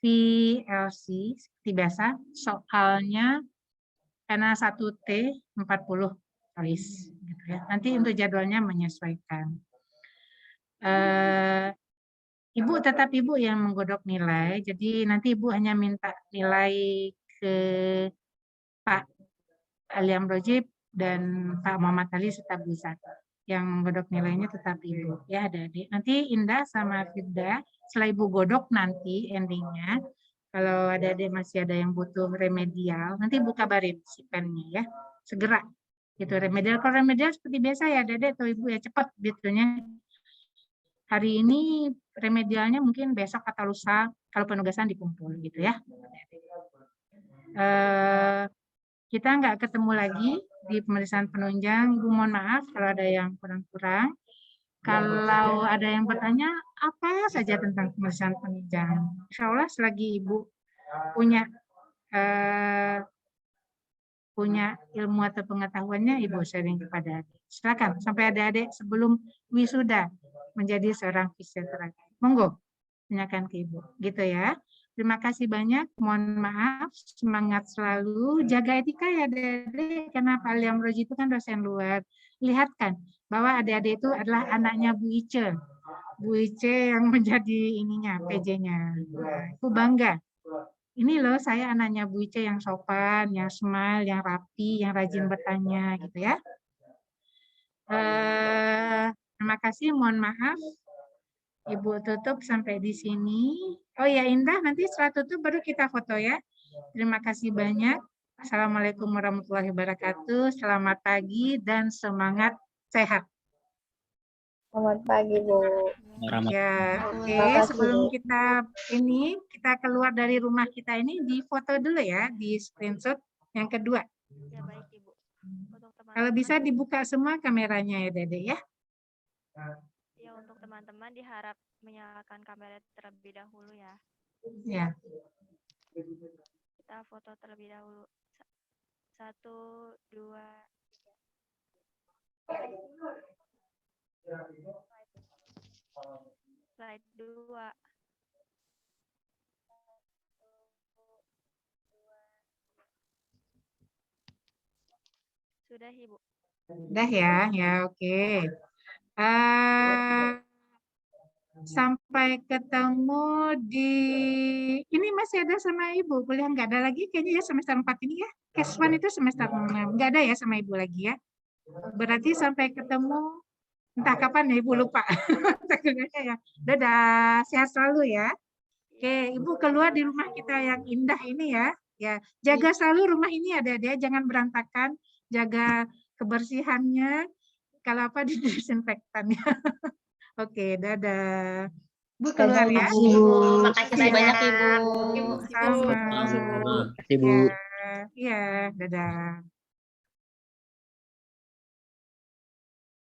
VLC seperti biasa. Soalnya karena 1T 40 choice gitu ya. Nanti untuk jadwalnya menyesuaikan. Ibu tetap Ibu yang menggodok nilai, jadi nanti Ibu hanya minta nilai ke Pak Ali Amroji dan Pak Muhammad Ali serta Bu Zara. Yang menggodok nilainya tetap Ibu ya adik-adik. Nanti Indah sama Firda setelah Ibu godok nanti endingnya, kalau adik-adik masih ada yang butuh remedial, nanti Ibu kabarin si pennya ya, segera gitu remedial. Kalau remedial seperti biasa ya adik-adik atau Ibu ya cepat gitunya. Hari ini remedialnya mungkin besok atau lusa kalau penugasan dikumpul gitu ya. Kita nggak ketemu lagi di pemeriksaan penunjang. Ibu mohon maaf kalau ada yang kurang-kurang. Kalau ada yang bertanya apa saja tentang pemeriksaan penunjang, insya Allah selagi Ibu punya punya ilmu atau pengetahuannya, Ibu sharing kepada adik. Silakan sampai adik-adik sebelum wisuda menjadi seorang fisioterapis. Monggo, tanyakan ke Ibu. Gitu ya. Terima kasih banyak. Mohon maaf, semangat selalu. Jaga etika ya adik-adik, karena Pak Liam Roji itu kan dosen luar. Lihat kan bahwa adik-adik itu adalah anaknya Bu Ice. Bu Ice yang menjadi ininya, PJ-nya. Aku bangga. Ini loh saya anaknya Bu Ice yang sopan, yang smile, yang rapi, yang rajin bertanya gitu ya. Terima kasih, mohon maaf. Ibu tutup sampai di sini. Oh ya Indah, nanti setelah tutup baru kita foto ya. Terima kasih banyak. Assalamualaikum warahmatullahi wabarakatuh. Selamat pagi dan semangat sehat. Selamat pagi, Bu. Ya, oke. Sebelum kita keluar dari rumah kita ini, difoto dulu ya, di screenshot yang kedua. Ya, baik, Ibu. Kalau bisa dibuka semua kameranya ya, Dede ya. Ya, untuk teman-teman diharap menyalakan kamera terlebih dahulu ya. Ya. Kita foto terlebih dahulu. 1, 2, 3. Slide 2. Sudah, Ibu. Sudah ya, oke. Sampai ketemu di ini masih ada sama Ibu, kuliah nggak ada lagi kayaknya ya semester 4 ini ya. Kes 1 itu semester 6, nggak ada ya sama Ibu lagi ya. Berarti sampai ketemu entah kapan ya Ibu lupa. Ya. Dadah, sehat selalu ya. Oke, Ibu keluar di rumah kita yang indah ini ya. Ya, jaga selalu rumah ini ada-ada, jangan berantakan, jaga kebersihannya. Kalau apa didesinfektan ya. Oke, dadah. Bu keluar ya. Terima kasih banyak Ibu. Sama. Terima kasih Bu. Ya, dadah.